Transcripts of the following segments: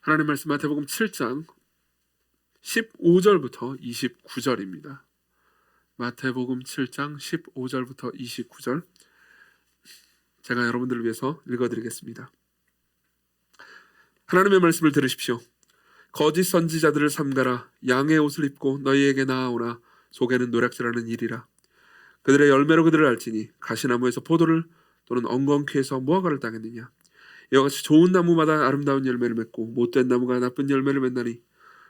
하나님 말씀 마태복음 7장 15절부터 29절입니다. 마태복음 7장 15절부터 29절 제가 여러분들을 위해서 읽어드리겠습니다. 하나님의 말씀을 들으십시오. 거짓 선지자들을 삼가라. 양의 옷을 입고 너희에게 나아오나 속에는 노략질하는 일이라. 그들의 열매로 그들을 알지니 가시나무에서 포도를 또는 엉겅퀴에서 무화과를 따겠느냐. 이와 같이 좋은 나무마다 아름다운 열매를 맺고 못된 나무가 나쁜 열매를 맺나니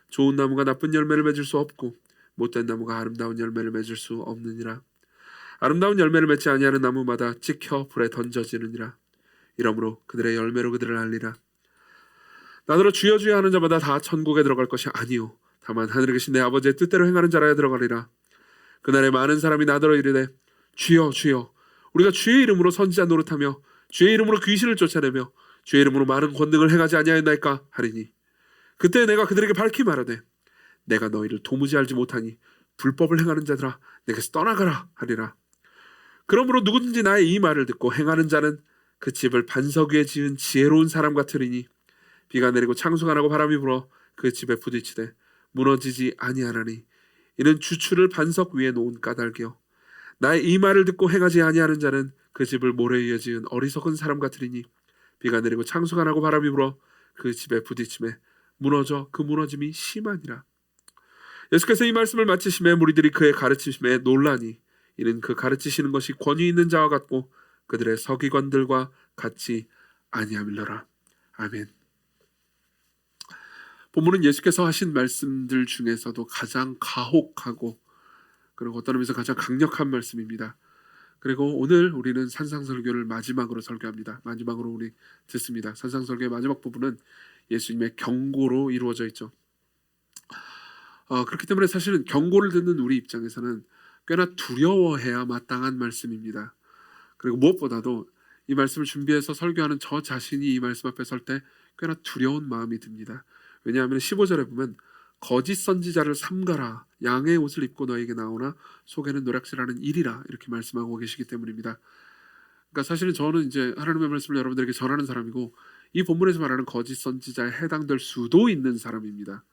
좋은 나무가 나쁜 열매를 맺을 수 없고 못된 나무가 아름다운 열매를 맺을 수 없느니라. 아름다운 열매를 맺지 아니하는 나무마다 찍혀 불에 던져지느니라. 이러므로 그들의 열매로 그들을 알리라. 나더러 주여 주여 하는 자마다 다 천국에 들어갈 것이 아니요 다만 하늘에 계신 내 아버지의 뜻대로 행하는 자라야 들어가리라. 그날에 많은 사람이 나더러 이르되 주여 주여 우리가 주의 이름으로 선지자 노릇하며 주의 이름으로 귀신을 쫓아내며 주의 이름으로 많은 권능을 행하지 아니하였나이까 하리니 그때 내가 그들에게 밝히 말하되 내가 너희를 도무지 알지 못하니 불법을 행하는 자들아 내게서 떠나가라 하리라. 그러므로 누구든지 나의 이 말을 듣고 행하는 자는 그 집을 반석 위에 지은 지혜로운 사람 같으리니 비가 내리고 창수가 나고 바람이 불어 그 집에 부딪히되 무너지지 아니하나니 이는 주추를 반석 위에 놓은 까닭이요 나의 이 말을 듣고 행하지 아니하는 자는 그 집을 모래 위에 지은 어리석은 사람 같으리니 비가 내리고 창수가 나고 바람이 불어 그 집에 부딪히매 무너져 그 무너짐이 심하니라. 예수께서 이 말씀을 마치심에 무리들이 그의 가르치심에 놀라니 이는 그 가르치시는 것이 권위 있는 자와 같고 그들의 서기관들과 같이 아니함일러라. 아멘. 본문은 예수께서 하신 말씀들 중에서도 가장 가혹하고 그리고 어떤 의미에서 가장 강력한 말씀입니다. 그리고 오늘 우리는 산상설교를 마지막으로 설교합니다. 마지막으로 우리 듣습니다. 산상설교의 마지막 부분은 예수님의 경고로 이루어져 있죠. 그렇기 때문에 사실은 경고를 듣는 우리 입장에서는 꽤나 두려워해야 마땅한 말씀입니다. 그리고 무엇보다도 이 말씀을 준비해서 설교하는 저 자신이 이 말씀 앞에 설 때 꽤나 두려운 마음이 듭니다. 왜냐하면 15절에 보면 거짓 선지자를 삼가라. 양의 옷을 입고 너에게 나오나 속에는 노략질하는 일이라 이렇게 말씀하고 계시기 때문입니다. 그러니까 사실은 저는 이제 하나님의 말씀을 여러분들에게 전하는 사람이고 이 본문에서 말하는 거짓 선지자에 해당될 수도 있는 사람입니다.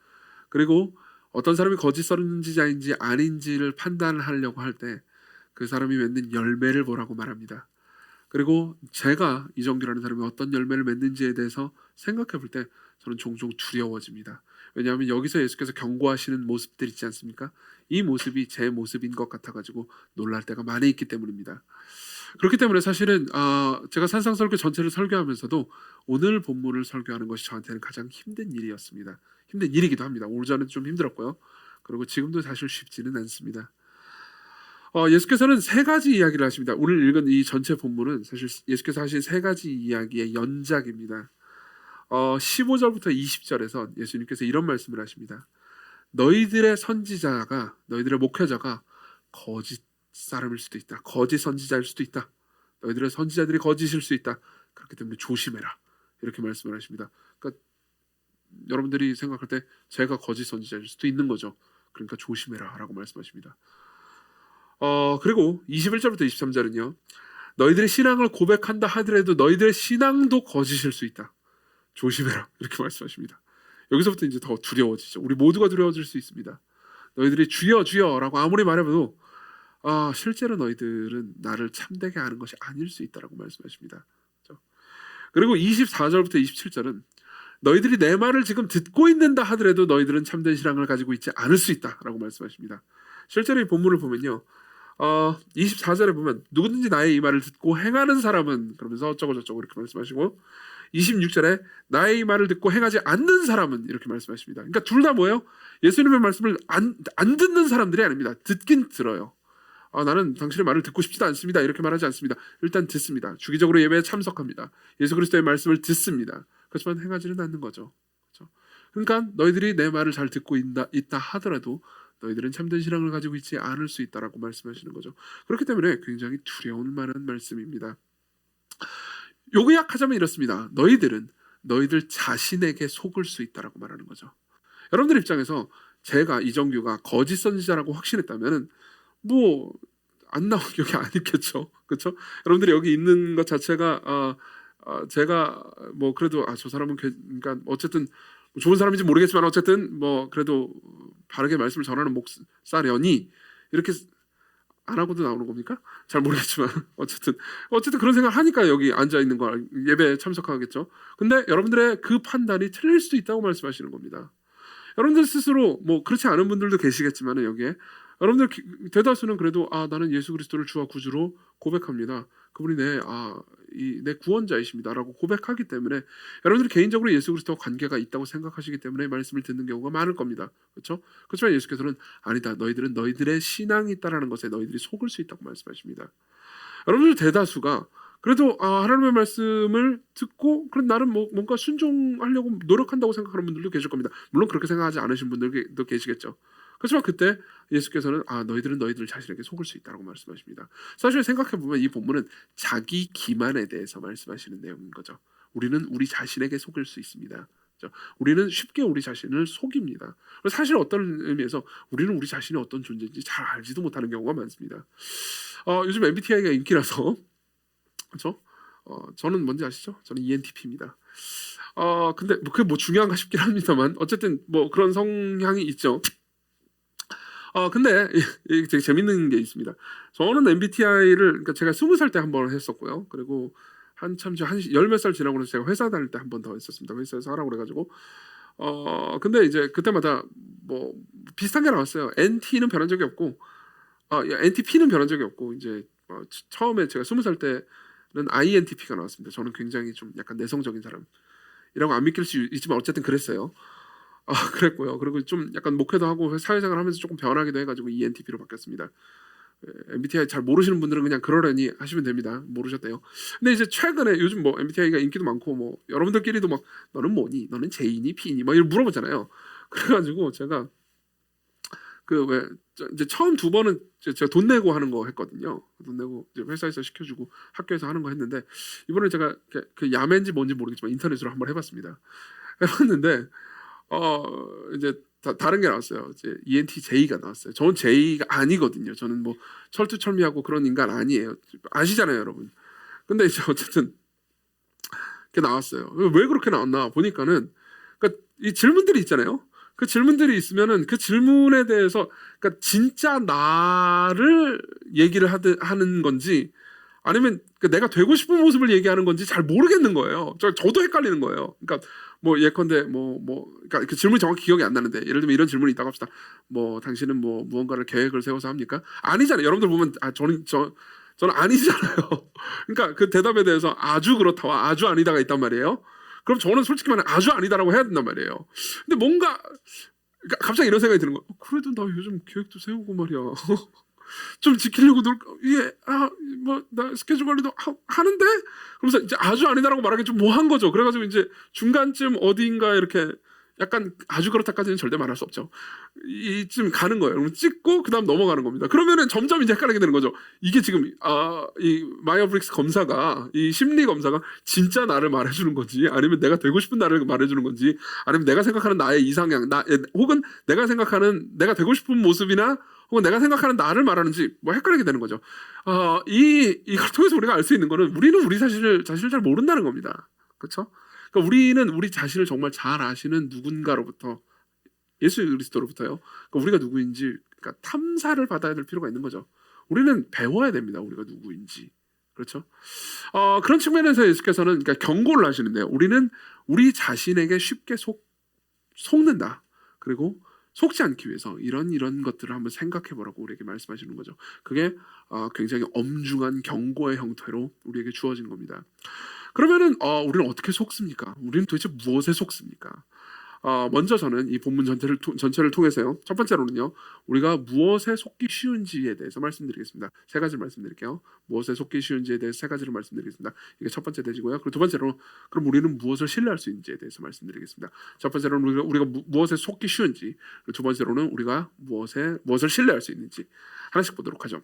그리고 어떤 사람이 거짓 선지자인지 아닌지를 판단하려고 할 때 그 사람이 맺는 열매를 보라고 말합니다. 그리고 제가 이정규라는 사람이 어떤 열매를 맺는지에 대해서 생각해 볼 때 저는 종종 두려워집니다. 왜냐하면 여기서 예수께서 경고하시는 모습들 있지 않습니까? 이 모습이 제 모습인 것 같아가지고 놀랄 때가 많이 있기 때문입니다. 그렇기 때문에 사실은 제가 산상설교 전체를 설교하면서도 오늘 본문을 설교하는 것이 저한테는 가장 힘든 일이었습니다. 힘든 일이기도 합니다. 오전에는 좀 힘들었고요. 그리고 지금도 사실 쉽지는 않습니다. 예수께서는 세 가지 이야기를 하십니다. 오늘 읽은 이 전체 본문은 사실 예수께서 하신 세 가지 이야기의 연작입니다. 15절부터 20절에서 예수님께서 이런 말씀을 하십니다. 너희들의 선지자가 너희들의 목회자가 거짓 사람일 수도 있다. 거짓 선지자일 수도 있다. 너희들의 선지자들이 거짓일 수 있다. 그렇기 때문에 조심해라. 이렇게 말씀을 하십니다. 그러니까 여러분들이 생각할 때 제가 거짓 선지자일 수도 있는 거죠. 그러니까 조심해라 라고 말씀하십니다. 그리고 21절부터 23절은요. 너희들의 신앙을 고백한다 하더라도 너희들의 신앙도 거짓일 수 있다. 조심해라 이렇게 말씀하십니다. 여기서부터 이제 더 두려워지죠. 우리 모두가 두려워질 수 있습니다. 너희들이 주여 주여라고 아무리 말해봐도 실제로 너희들은 나를 참되게 하는 것이 아닐 수 있다라고 말씀하십니다. 그렇죠? 그리고 24절부터 27절은 너희들이 내 말을 지금 듣고 있는다 하더라도 너희들은 참된 신앙을 가지고 있지 않을 수 있다라고 말씀하십니다. 실제로 이 본문을 보면요. 24절에 보면 누구든지 나의 이 말을 듣고 행하는 사람은 그러면서 어쩌고 저쩌고 이렇게 말씀하시고 26절에 나의 이 말을 듣고 행하지 않는 사람은 이렇게 말씀하십니다. 그러니까 둘 다 뭐예요? 예수님의 말씀을 안 듣는 사람들이 아닙니다. 듣긴 들어요. 나는 당신의 말을 듣고 싶지도 않습니다. 이렇게 말하지 않습니다. 일단 듣습니다. 주기적으로 예배에 참석합니다. 예수 그리스도의 말씀을 듣습니다. 그렇지만 행하지는 않는 거죠. 그렇죠? 그러니까 너희들이 내 말을 잘 듣고 있다 하더라도 너희들은 참된 신앙을 가지고 있지 않을 수 있다라고 말씀하시는 거죠. 그렇기 때문에 굉장히 두려울 만한 말씀입니다. 요약하자면 이렇습니다. 너희들은 너희들 자신에게 속을 수 있다라고 말하는 거죠. 여러분들 입장에서 제가 이정규가 거짓 선지자라고 확신했다면 뭐 안 나온 격이 아니겠죠. 그렇죠? 여러분들이 여기 있는 것 자체가 제가 뭐 그래도 저 사람은 그러니까 어쨌든 좋은 사람인지 모르겠지만 어쨌든 뭐 그래도 바르게 말씀을 전하는 목사려니 이렇게 안 하고도 나오는 겁니까? 잘 모르겠지만 어쨌든 그런 생각을 하니까 여기 앉아 있는 거 예배에 참석하겠죠. 근데 여러분들의 그 판단이 틀릴 수도 있다고 말씀하시는 겁니다. 여러분들 스스로 뭐 그렇지 않은 분들도 계시겠지만 여기에 여러분들 대다수는 그래도 나는 예수 그리스도를 주와 구주로 고백합니다. 그분이 내 구원자이십니다라고 고백하기 때문에 여러분들이 개인적으로 예수 그리스도와 관계가 있다고 생각하시기 때문에 말씀을 듣는 경우가 많을 겁니다. 그렇죠? 그렇지만 예수께서는 아니다. 너희들은 너희들의 신앙이 있다라는 것에 너희들이 속을 수 있다고 말씀하십니다. 여러분들 대다수가 그래도 하나님의 말씀을 듣고 그럼 나는 뭔가 순종하려고 노력한다고 생각하는 분들도 계실 겁니다. 물론 그렇게 생각하지 않으신 분들도 계시겠죠. 그렇지만 그때 예수께서는 너희들은 너희들 자신에게 속을 수 있다고 말씀하십니다. 사실 생각해보면 이 본문은 자기 기만에 대해서 말씀하시는 내용인 거죠. 우리는 우리 자신에게 속을 수 있습니다. 그렇죠? 우리는 쉽게 우리 자신을 속입니다. 사실 어떤 의미에서 우리는 우리 자신이 어떤 존재인지 잘 알지도 못하는 경우가 많습니다. 요즘 MBTI가 인기라서 그렇죠? 저는 뭔지 아시죠? 저는 ENTP입니다. 근데 그게 뭐 중요한가 싶긴 합니다만 어쨌든 뭐 그런 성향이 있죠. 근데 이게 되게 재밌는 게 있습니다. 저는 MBTI를 그러니까 제가 20살 때 한 번 했었고요. 그리고 한참 열 몇 살 지나고 나서 제가 회사 다닐 때 한 번 더 했었습니다. 회사에서 하라고 그래가지고 근데 이제 그때마다 뭐 비슷한 게 나왔어요. NT는 변한 적이 없고 NTP는 변한 적이 없고 이제 처음에 제가 20살 때는 INTP가 나왔습니다. 저는 굉장히 좀 약간 내성적인 사람이라고 안 믿길 수 있지만 어쨌든 그랬어요. 그랬고요. 그리고 좀 약간 목회도 하고 사회생활 하면서 조금 변하기도 해가지고 ENTP로 바뀌었습니다. MBTI 잘 모르시는 분들은 그냥 그러려니 하시면 됩니다. 모르셨대요. 근데 이제 최근에 요즘 뭐 MBTI가 인기도 많고 뭐 여러분들끼리도 막 너는 뭐니? 너는 J니 P니? 막 이런 물어보잖아요. 그래가지고 제가 이제 처음 2번은 제가 돈 내고 하는 거 했거든요. 돈 내고 이제 회사에서 시켜주고 학교에서 하는 거 했는데 이번에 제가 그 야매인지 뭔지 모르겠지만 인터넷으로 한번 해봤습니다. 해봤는데 이제 다른 게 나왔어요. 이제 ENTJ가 나왔어요. 저는 J가 아니거든요. 저는 뭐 철두철미하고 그런 인간 아니에요. 아시잖아요, 여러분. 근데 이제 어쨌든 그게 나왔어요. 왜 그렇게 나왔나 보니까는 그러니까 이 질문들이 있잖아요. 그 질문들이 있으면은 그 질문에 대해서 그러니까 진짜 나를 얘기를 하는 건지 아니면 내가 되고 싶은 모습을 얘기하는 건지 잘 모르겠는 거예요. 저도 헷갈리는 거예요. 그러니까 뭐 예컨대 그러니까 그 질문이 정확히 기억이 안 나는데 예를 들면 이런 질문이 있다고 합시다. 뭐 당신은 뭐 무언가를 계획을 세워서 합니까? 아니잖아요. 여러분들 보면 저는 아니잖아요. 그러니까 그 대답에 대해서 아주 그렇다와 아주 아니다가 있단 말이에요. 그럼 저는 솔직히 말하면 아주 아니다라고 해야 된단 말이에요. 근데 뭔가 그러니까 갑자기 이런 생각이 드는 거예요. 그래도 나 요즘 계획도 세우고 말이야. 좀 지키려고 나 스케줄 관리도 하는데 그러면서 이제 아주 아니다라고 말하기 좀 뭐한 거죠. 그래가지고 이제 중간쯤 어디인가 이렇게 약간 아주 그렇다까지는 절대 말할 수 없죠. 이쯤 가는 거예요. 그럼 찍고 그다음 넘어가는 겁니다. 그러면은 점점 이제 헷갈리게 되는 거죠. 이게 지금 이 마이어브릭스 검사가 이 심리 검사가 진짜 나를 말해주는 건지 아니면 내가 되고 싶은 나를 말해주는 건지 아니면 내가 생각하는 나의 이상향 혹은 내가 생각하는 내가 되고 싶은 모습이나 혹은 내가 생각하는 나를 말하는지 뭐 헷갈리게 되는 거죠. 이걸 통해서 우리가 알 수 있는 거는 우리는 우리 자신을 잘 모른다는 겁니다. 그렇죠? 그러니까 우리는 우리 자신을 정말 잘 아시는 누군가로부터 예수 그리스도로부터요. 그러니까 우리가 누구인지 그러니까 탐사를 받아야 될 필요가 있는 거죠. 우리는 배워야 됩니다. 우리가 누구인지. 그렇죠? 그런 측면에서 예수께서는 그러니까 경고를 하시는데요. 우리는 우리 자신에게 쉽게 속는다. 그리고 속지 않기 위해서 이런 것들을 한번 생각해 보라고 우리에게 말씀하시는 거죠. 그게 굉장히 엄중한 경고의 형태로 우리에게 주어진 겁니다. 그러면은 우리는 어떻게 속습니까? 우리는 도대체 무엇에 속습니까? 먼저 저는 이 본문 전체를 통해서요. 첫 번째로는요. 우리가 무엇에 속기 쉬운지에 대해서 말씀드리겠습니다. 3가지를 말씀드릴게요. 무엇에 속기 쉬운지에 대해서 3가지를 말씀드리겠습니다. 이게 첫 번째 되지고요. 그리고 두 번째로 그럼 우리는 무엇을 신뢰할 수 있는지에 대해서 말씀드리겠습니다. 첫 번째로는 우리가 무엇에 속기 쉬운지, 그리고 두 번째로는 우리가 무엇을 신뢰할 수 있는지 하나씩 보도록 하죠.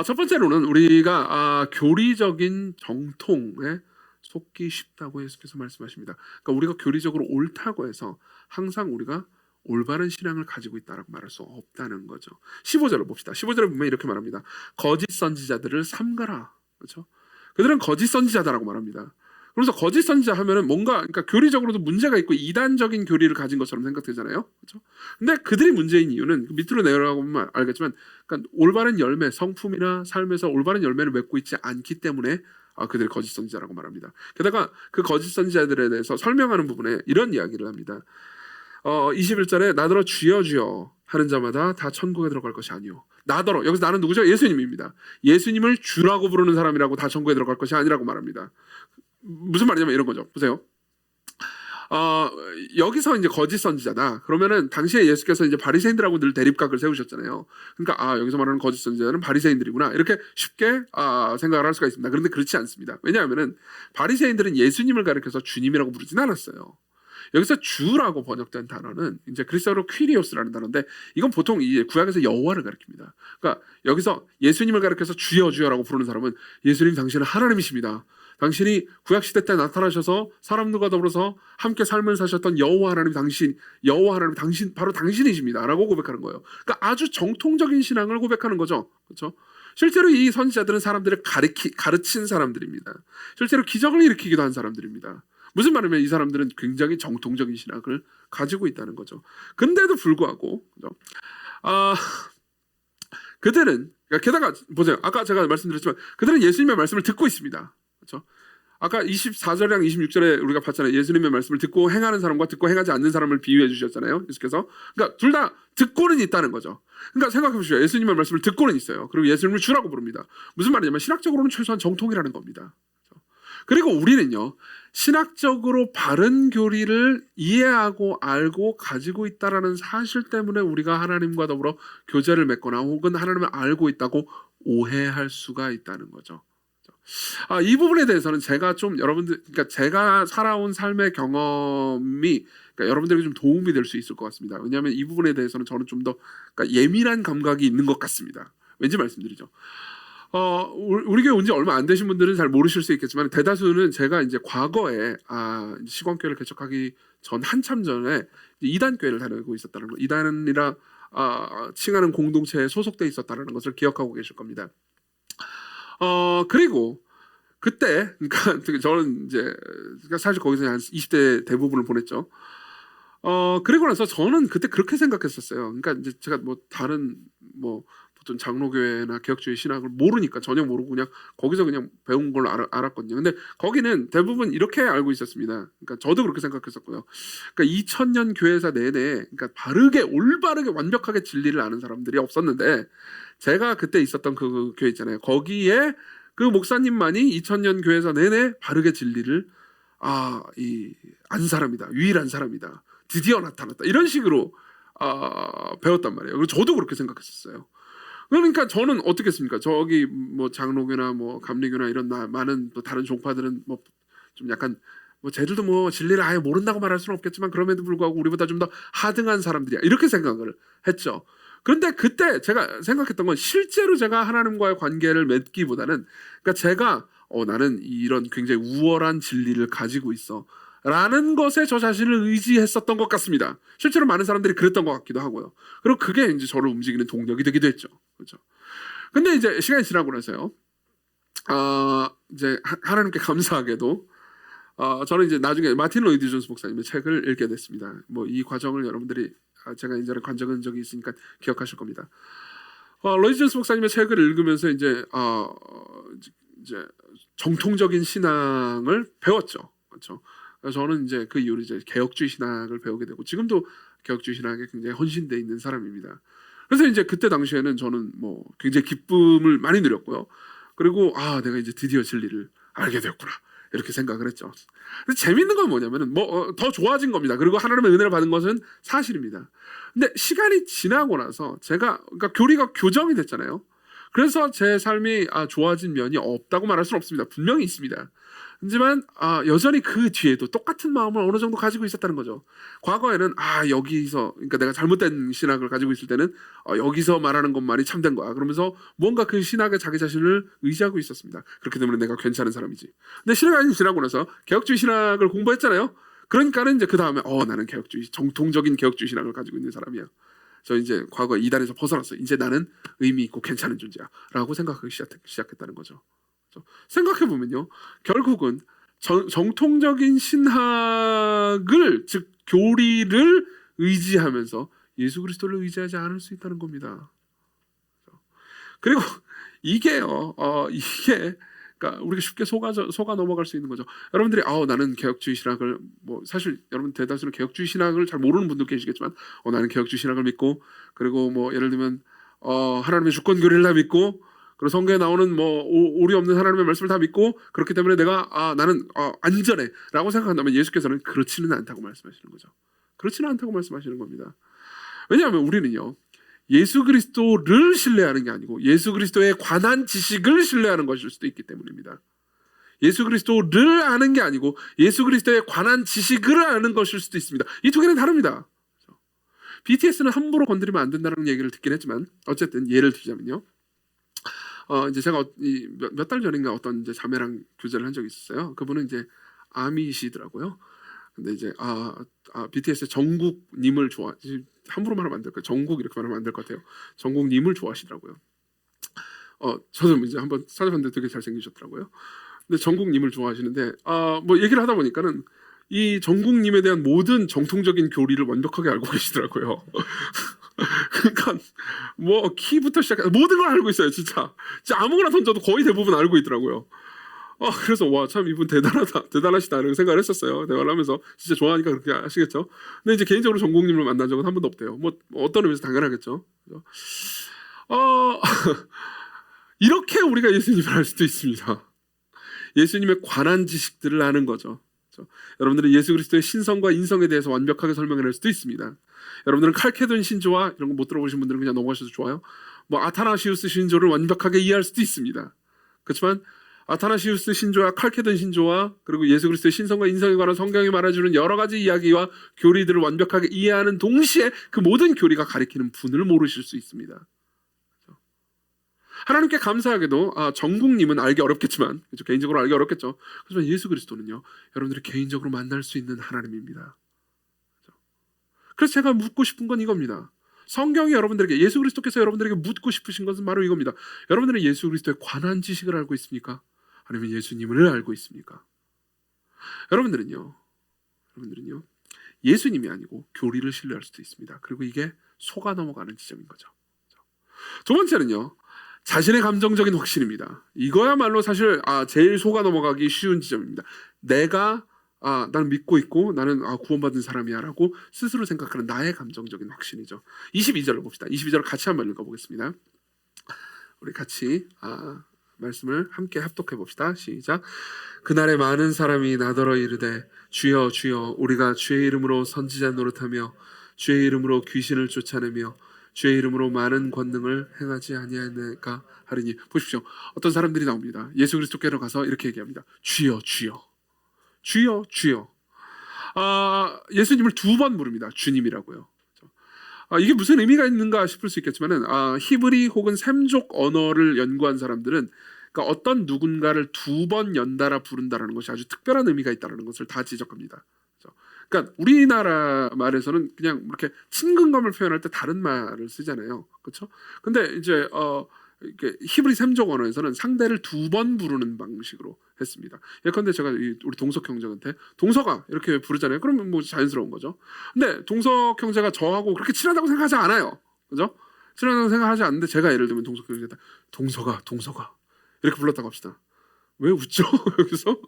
첫 번째로는 우리가 교리적인 정통에 속기 쉽다고 예수께서 말씀하십니다. 그러니까 우리가 교리적으로 옳다고 해서 항상 우리가 올바른 신앙을 가지고 있다라고 말할 수 없다는 거죠. 15절을 봅시다. 15절에 보면 이렇게 말합니다. 거짓 선지자들을 삼가라. 그렇죠? 그들은 거짓 선지자다라고 말합니다. 그래서 거짓 선지자 하면은 뭔가 그러니까 교리적으로도 문제가 있고 이단적인 교리를 가진 것처럼 생각되잖아요. 그렇죠? 근데 그들이 문제인 이유는 밑으로 내려가 보면 알겠지만 그러니까 올바른 열매, 성품이나 삶에서 올바른 열매를 맺고 있지 않기 때문에 그들이 거짓 선지자라고 말합니다. 게다가 그 거짓 선지자들에 대해서 설명하는 부분에 이런 이야기를 합니다. 21절에 나더러 주여 주여 하는 자마다 다 천국에 들어갈 것이 아니요. 나더러, 여기서 나는 누구죠? 예수님입니다. 예수님을 주라고 부르는 사람이라고 다 천국에 들어갈 것이 아니라고 말합니다. 무슨 말이냐면 이런 거죠. 보세요. 여기서 이제 거짓 선지자다. 그러면은 당시에 예수께서 이제 바리새인들하고 늘 대립각을 세우셨잖아요. 그러니까 여기서 말하는 거짓 선지자는 바리새인들이구나. 이렇게 쉽게 생각을 할 수가 있습니다. 그런데 그렇지 않습니다. 왜냐하면은 바리새인들은 예수님을 가리켜서 주님이라고 부르진 않았어요. 여기서 주라고 번역된 단어는 이제 그리스어로 퀴리오스라는 단어인데 이건 보통 이 구약에서 여호와를 가리킵니다. 그러니까 여기서 예수님을 가리켜서 주여 주여라고 부르는 사람은 예수님 당신은 하나님이십니다. 당신이 구약 시대 때 나타나셔서 사람들과 더불어서 함께 삶을 사셨던 여호와 하나님 당신 바로 당신이십니다라고 고백하는 거예요. 그러니까 아주 정통적인 신앙을 고백하는 거죠. 그렇죠? 실제로 이 선지자들은 사람들을 가르친 사람들입니다. 실제로 기적을 일으키기도 한 사람들입니다. 무슨 말이냐면 이 사람들은 굉장히 정통적인 신학을 가지고 있다는 거죠. 근데도 불구하고 그들은 게다가 보세요. 아까 제가 말씀드렸지만 그들은 예수님의 말씀을 듣고 있습니다. 그렇죠? 아까 24절이랑 26절에 우리가 봤잖아요. 예수님의 말씀을 듣고 행하는 사람과 듣고 행하지 않는 사람을 비유해 주셨잖아요. 예수께서. 그러니까 둘 다 듣고는 있다는 거죠. 그러니까 생각해 보시죠. 예수님의 말씀을 듣고는 있어요. 그리고 예수님을 주라고 부릅니다. 무슨 말이냐면 신학적으로는 최소한 정통이라는 겁니다. 그리고 우리는요, 신학적으로 바른 교리를 이해하고 알고 가지고 있다라는 사실 때문에 우리가 하나님과 더불어 교제를 맺거나 혹은 하나님을 알고 있다고 오해할 수가 있다는 거죠. 이 부분에 대해서는 제가 좀 여러분들, 그러니까 제가 살아온 삶의 경험이 그러니까 여러분들에게 좀 도움이 될 수 있을 것 같습니다. 왜냐하면 이 부분에 대해서는 저는 좀 더 그러니까 예민한 감각이 있는 것 같습니다. 왠지 말씀드리죠. 우리 교회 온 지 얼마 안 되신 분들은 잘 모르실 수 있겠지만 대다수는 제가 이제 과거에 시광교회를 개척하기 전 한참 전에 이단교회를 다니고 있었다는 거, 이단이라 칭하는 공동체에 소속돼 있었다는 것을 기억하고 계실 겁니다. 그리고 그때 그러니까 저는 이제 사실 거기서 한 20대 대부분을 보냈죠. 그리고 나서 저는 그때 그렇게 생각했었어요. 그러니까 이제 제가 뭐 다른 뭐 보통 장로교회나 개혁주의 신학을 모르니까 전혀 모르고 그냥 거기서 그냥 배운 걸로 알았거든요. 근데 거기는 대부분 이렇게 알고 있었습니다. 그러니까 저도 그렇게 생각했었고요. 그러니까 2000년 교회사 내내 그러니까 바르게 올바르게 완벽하게 진리를 아는 사람들이 없었는데 제가 그때 있었던 그 교회 있잖아요. 거기에 그 목사님만이 2000년 교회사 내내 바르게 진리를 안 사람이다. 유일한 사람이다. 드디어 나타났다. 이런 식으로 배웠단 말이에요. 그리고 저도 그렇게 생각했었어요. 그러니까 저는 어떻게 했습니까? 저기 뭐 장로교나 뭐 감리교나 이런 많은 또 다른 종파들은 뭐 좀 약간 뭐 쟤들도 뭐 진리를 아예 모른다고 말할 수는 없겠지만 그럼에도 불구하고 우리보다 좀 더 하등한 사람들이야. 이렇게 생각을 했죠. 그런데 그때 제가 생각했던 건 실제로 제가 하나님과의 관계를 맺기보다는 그러니까 제가 나는 이런 굉장히 우월한 진리를 가지고 있어 라는 것에 저 자신을 의지했었던 것 같습니다. 실제로 많은 사람들이 그랬던 것 같기도 하고요. 그리고 그게 이제 저를 움직이는 동력이 되기도 했죠. 그렇죠. 근데 이제 시간이 지나고 나서요. 이제 하나님께 감사하게도 저는 이제 나중에 마틴 로이드 존스 목사님의 책을 읽게 됐습니다. 뭐 이 과정을 여러분들이 제가 이전에 관적은 적이 있으니까 기억하실 겁니다. 로이드 존스 목사님의 책을 읽으면서 이제 정통적인 신앙을 배웠죠. 그렇죠. 저는 이제 그 이후로 이제 개혁주의 신학을 배우게 되고 지금도 개혁주의 신학에 굉장히 헌신되어 있는 사람입니다. 그래서 이제 그때 당시에는 저는 뭐 굉장히 기쁨을 많이 누렸고요. 그리고 내가 이제 드디어 진리를 알게 되었구나 이렇게 생각을 했죠. 근데 재밌는 건 뭐냐면은 더 좋아진 겁니다. 그리고 하나님의 은혜를 받은 것은 사실입니다. 근데 시간이 지나고 나서 제가 그러니까 교리가 교정이 됐잖아요. 그래서 제 삶이 좋아진 면이 없다고 말할 수는 없습니다. 분명히 있습니다. 하지만 여전히 그 뒤에도 똑같은 마음을 어느 정도 가지고 있었다는 거죠. 과거에는 여기서 그러니까 내가 잘못된 신학을 가지고 있을 때는 여기서 말하는 것만이 참된 거야. 그러면서 뭔가 그 신학에 자기 자신을 의지하고 있었습니다. 그렇기 때문에 내가 괜찮은 사람이지. 근데 시간이 지나고 나서 개혁주의 신학을 공부했잖아요. 그러니까는 이제 그 다음에 나는 정통적인 개혁주의 신학을 가지고 있는 사람이야. 저 이제 과거 이단에서 벗어났어. 이제 나는 의미 있고 괜찮은 존재야라고 생각하기 시작했다는 거죠. 생각해 보면요, 결국은 정통적인 신학을, 즉 교리를 의지하면서 예수 그리스도를 의지하지 않을 수 있다는 겁니다. 그리고 이게요, 이게 그러니까 우리가 쉽게 속아 넘어갈 수 있는 거죠. 여러분들이 나는 개혁주의 신학을, 뭐 사실 여러분 대다수는 개혁주의 신학을 잘 모르는 분도 계시겠지만 나는 개혁주의 신학을 믿고, 그리고 뭐 예를 들면 하나님의 주권 교리를 다 믿고, 그리고 성경에 나오는 뭐 오리 없는 하나님의 말씀을 다 믿고, 그렇기 때문에 내가 나는 안전해라고 생각한다면 예수께서는 그렇지는 않다고 말씀하시는 거죠. 그렇지는 않다고 말씀하시는 겁니다. 왜냐하면 우리는요, 예수 그리스도를 신뢰하는 게 아니고 예수 그리스도에 관한 지식을 신뢰하는 것일 수도 있기 때문입니다. 예수 그리스도를 아는 게 아니고 예수 그리스도에 관한 지식을 아는 것일 수도 있습니다. 이 두 개는 다릅니다. BTS는 함부로 건드리면 안 된다는 얘기를 듣긴 했지만, 어쨌든 예를 들자면요, 이제 제가 몇 달 전인가 어떤 이제 자매랑 교제를 한 적이 있었어요. 그분은 이제 아미시더라고요. 근데 이제 BTS의 정국님을 함부로 말하면 안 될 거예요. 정국 이렇게 말하면 안 될 것 같아요. 정국님을 좋아하시더라고요. 저도 이제 한번 찾아봤는데 되게 잘생기셨더라고요. 근데 정국님을 좋아하시는데 뭐 얘기를 하다 보니까는 이 정국님에 대한 모든 정통적인 교리를 완벽하게 알고 계시더라고요. 그러니까 뭐 키부터 시작해서 모든 걸 알고 있어요. 진짜 아무거나 던져도 거의 대부분 알고 있더라고요. 그래서 와, 참 이분 대단하시다 이렇게 생각을 했었어요. 대화를 하면서. 진짜 좋아하니까 그렇게 하시겠죠. 근데 이제 개인적으로 정국님을 만난 적은 한 번도 없대요. 뭐 어떤 의미에서 당연하겠죠. 이렇게 우리가 예수님을 알 수도 있습니다. 예수님의 관한 지식들을 아는 거죠. 그렇죠? 여러분들은 예수 그리스도의 신성과 인성에 대해서 완벽하게 설명을 할 수도 있습니다. 여러분들은 칼케돈 신조와 이런 거 못 들어보신 분들은 그냥 넘어가셔도 좋아요. 뭐 아타나시우스 신조를 완벽하게 이해할 수도 있습니다. 그렇지만 아타나시우스 신조와 칼케돈 신조와 그리고 예수 그리스도의 신성과 인성에 관한 성경이 말해주는 여러 가지 이야기와 교리들을 완벽하게 이해하는 동시에 그 모든 교리가 가리키는 분을 모르실 수 있습니다. 하나님께 감사하게도 정국님은 알기 어렵겠지만, 그렇죠? 개인적으로 알기 어렵겠죠. 하지만 예수 그리스도는요, 여러분들이 개인적으로 만날 수 있는 하나님입니다. 그렇죠? 그래서 제가 묻고 싶은 건 이겁니다. 성경이 여러분들에게, 예수 그리스도께서 여러분들에게 묻고 싶으신 것은 바로 이겁니다. 여러분들은 예수 그리스도의 관한 지식을 알고 있습니까? 아니면 예수님을 알고 있습니까? 여러분들은요 예수님이 아니고 교리를 신뢰할 수도 있습니다. 그리고 이게 속아 넘어가는 지점인 거죠. 두 번째는요, 자신의 감정적인 확신입니다. 이거야말로 사실 제일 속아 넘어가기 쉬운 지점입니다. 내가 나는 믿고 있고 나는 구원받은 사람이야 라고 스스로 생각하는 나의 감정적인 확신이죠. 22절을 봅시다. 22절을 같이 한번 읽어보겠습니다. 우리 같이 말씀을 함께 합독해 봅시다. 시작. 그날에 많은 사람이 나더러 이르되 주여 주여 우리가 주의 이름으로 선지자 노릇하며 주의 이름으로 귀신을 쫓아내며 주의 이름으로 많은 권능을 행하지 아니하였나이까 하리니. 보십시오. 어떤 사람들이 나옵니다. 예수 그리스도께로 가서 이렇게 얘기합니다. 주여 주여 주여 주여. 예수님을 두 번 부릅니다. 주님이라고요. 이게 무슨 의미가 있는가 싶을 수 있겠지만은 히브리 혹은 셈족 언어를 연구한 사람들은 그러니까 어떤 누군가를 두 번 연달아 부른다라는 것이 아주 특별한 의미가 있다는 것을 다 지적합니다. 그러니까 우리나라 말에서는 그냥 이렇게 친근감을 표현할 때 다른 말을 쓰잖아요. 그렇죠? 근데 이제 히브리 셈족 언어에서는 상대를 두 번 부르는 방식으로 했습니다. 예컨대 제가 우리 동석 형제한테 동석아 이렇게 부르잖아요. 그러면 뭐 자연스러운 거죠. 근데 동석 형제가 저하고 그렇게 친하다고 생각하지 않아요. 그죠? 친하다고 생각하지 않는데 제가 예를 들면 동석 형제한테 동석아 이렇게 불렀다고 합시다. 왜 웃죠? 여기서?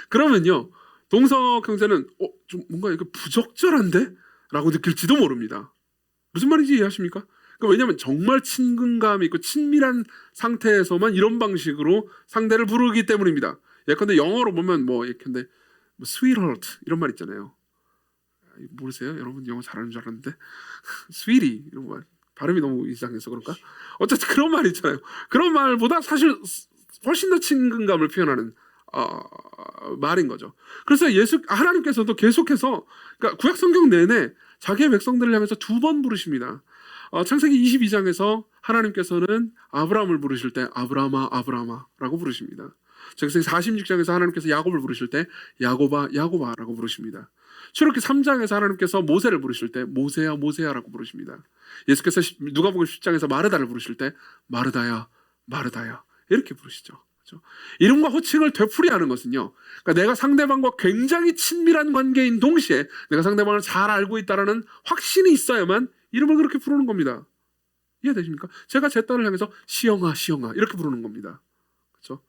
그러면요, 동석 형제는 좀 뭔가 이거 부적절한데? 라고 느낄지도 모릅니다. 무슨 말인지 이해하십니까? 그러니까 왜냐하면 정말 친근감이 있고 친밀한 상태에서만 이런 방식으로 상대를 부르기 때문입니다. 예컨대 영어로 보면 예컨대 sweetheart 이런 말 있잖아요. 모르세요? 여러분 영어 잘하는 줄 알았는데 sweetie 이런 말 발음이 너무 이상해서 그런가? 어쨌든 그런 말 있잖아요. 그런 말보다 사실 훨씬 더 친근감을 표현하는 말인 거죠. 그래서 하나님께서도 계속해서 그러니까 구약 성경 내내 자기의 백성들을 향해서 두 번 부르십니다. 창세기 22장에서 하나님께서는 아브라함을 부르실 때 아브라함아라고 부르십니다. 창세기 46장에서 하나님께서 야곱을 부르실 때 야곱아라고 부르십니다. 출애굽기 3장에서 하나님께서 모세를 부르실 때 모세야라고 부르십니다. 예수께서 누가복음 10장에서 마르다를 부르실 때 마르다야 이렇게 부르시죠. 그렇죠? 이름과 호칭을 되풀이하는 것은요, 그러니까 내가 상대방과 굉장히 친밀한 관계인 동시에 내가 상대방을 잘 알고 있다라는 확신이 있어야만 이름을 그렇게 부르는 겁니다. 이해되십니까? 제가 제 딸을 향해서 시영아 시영아 이렇게 부르는 겁니다. 그렇죠?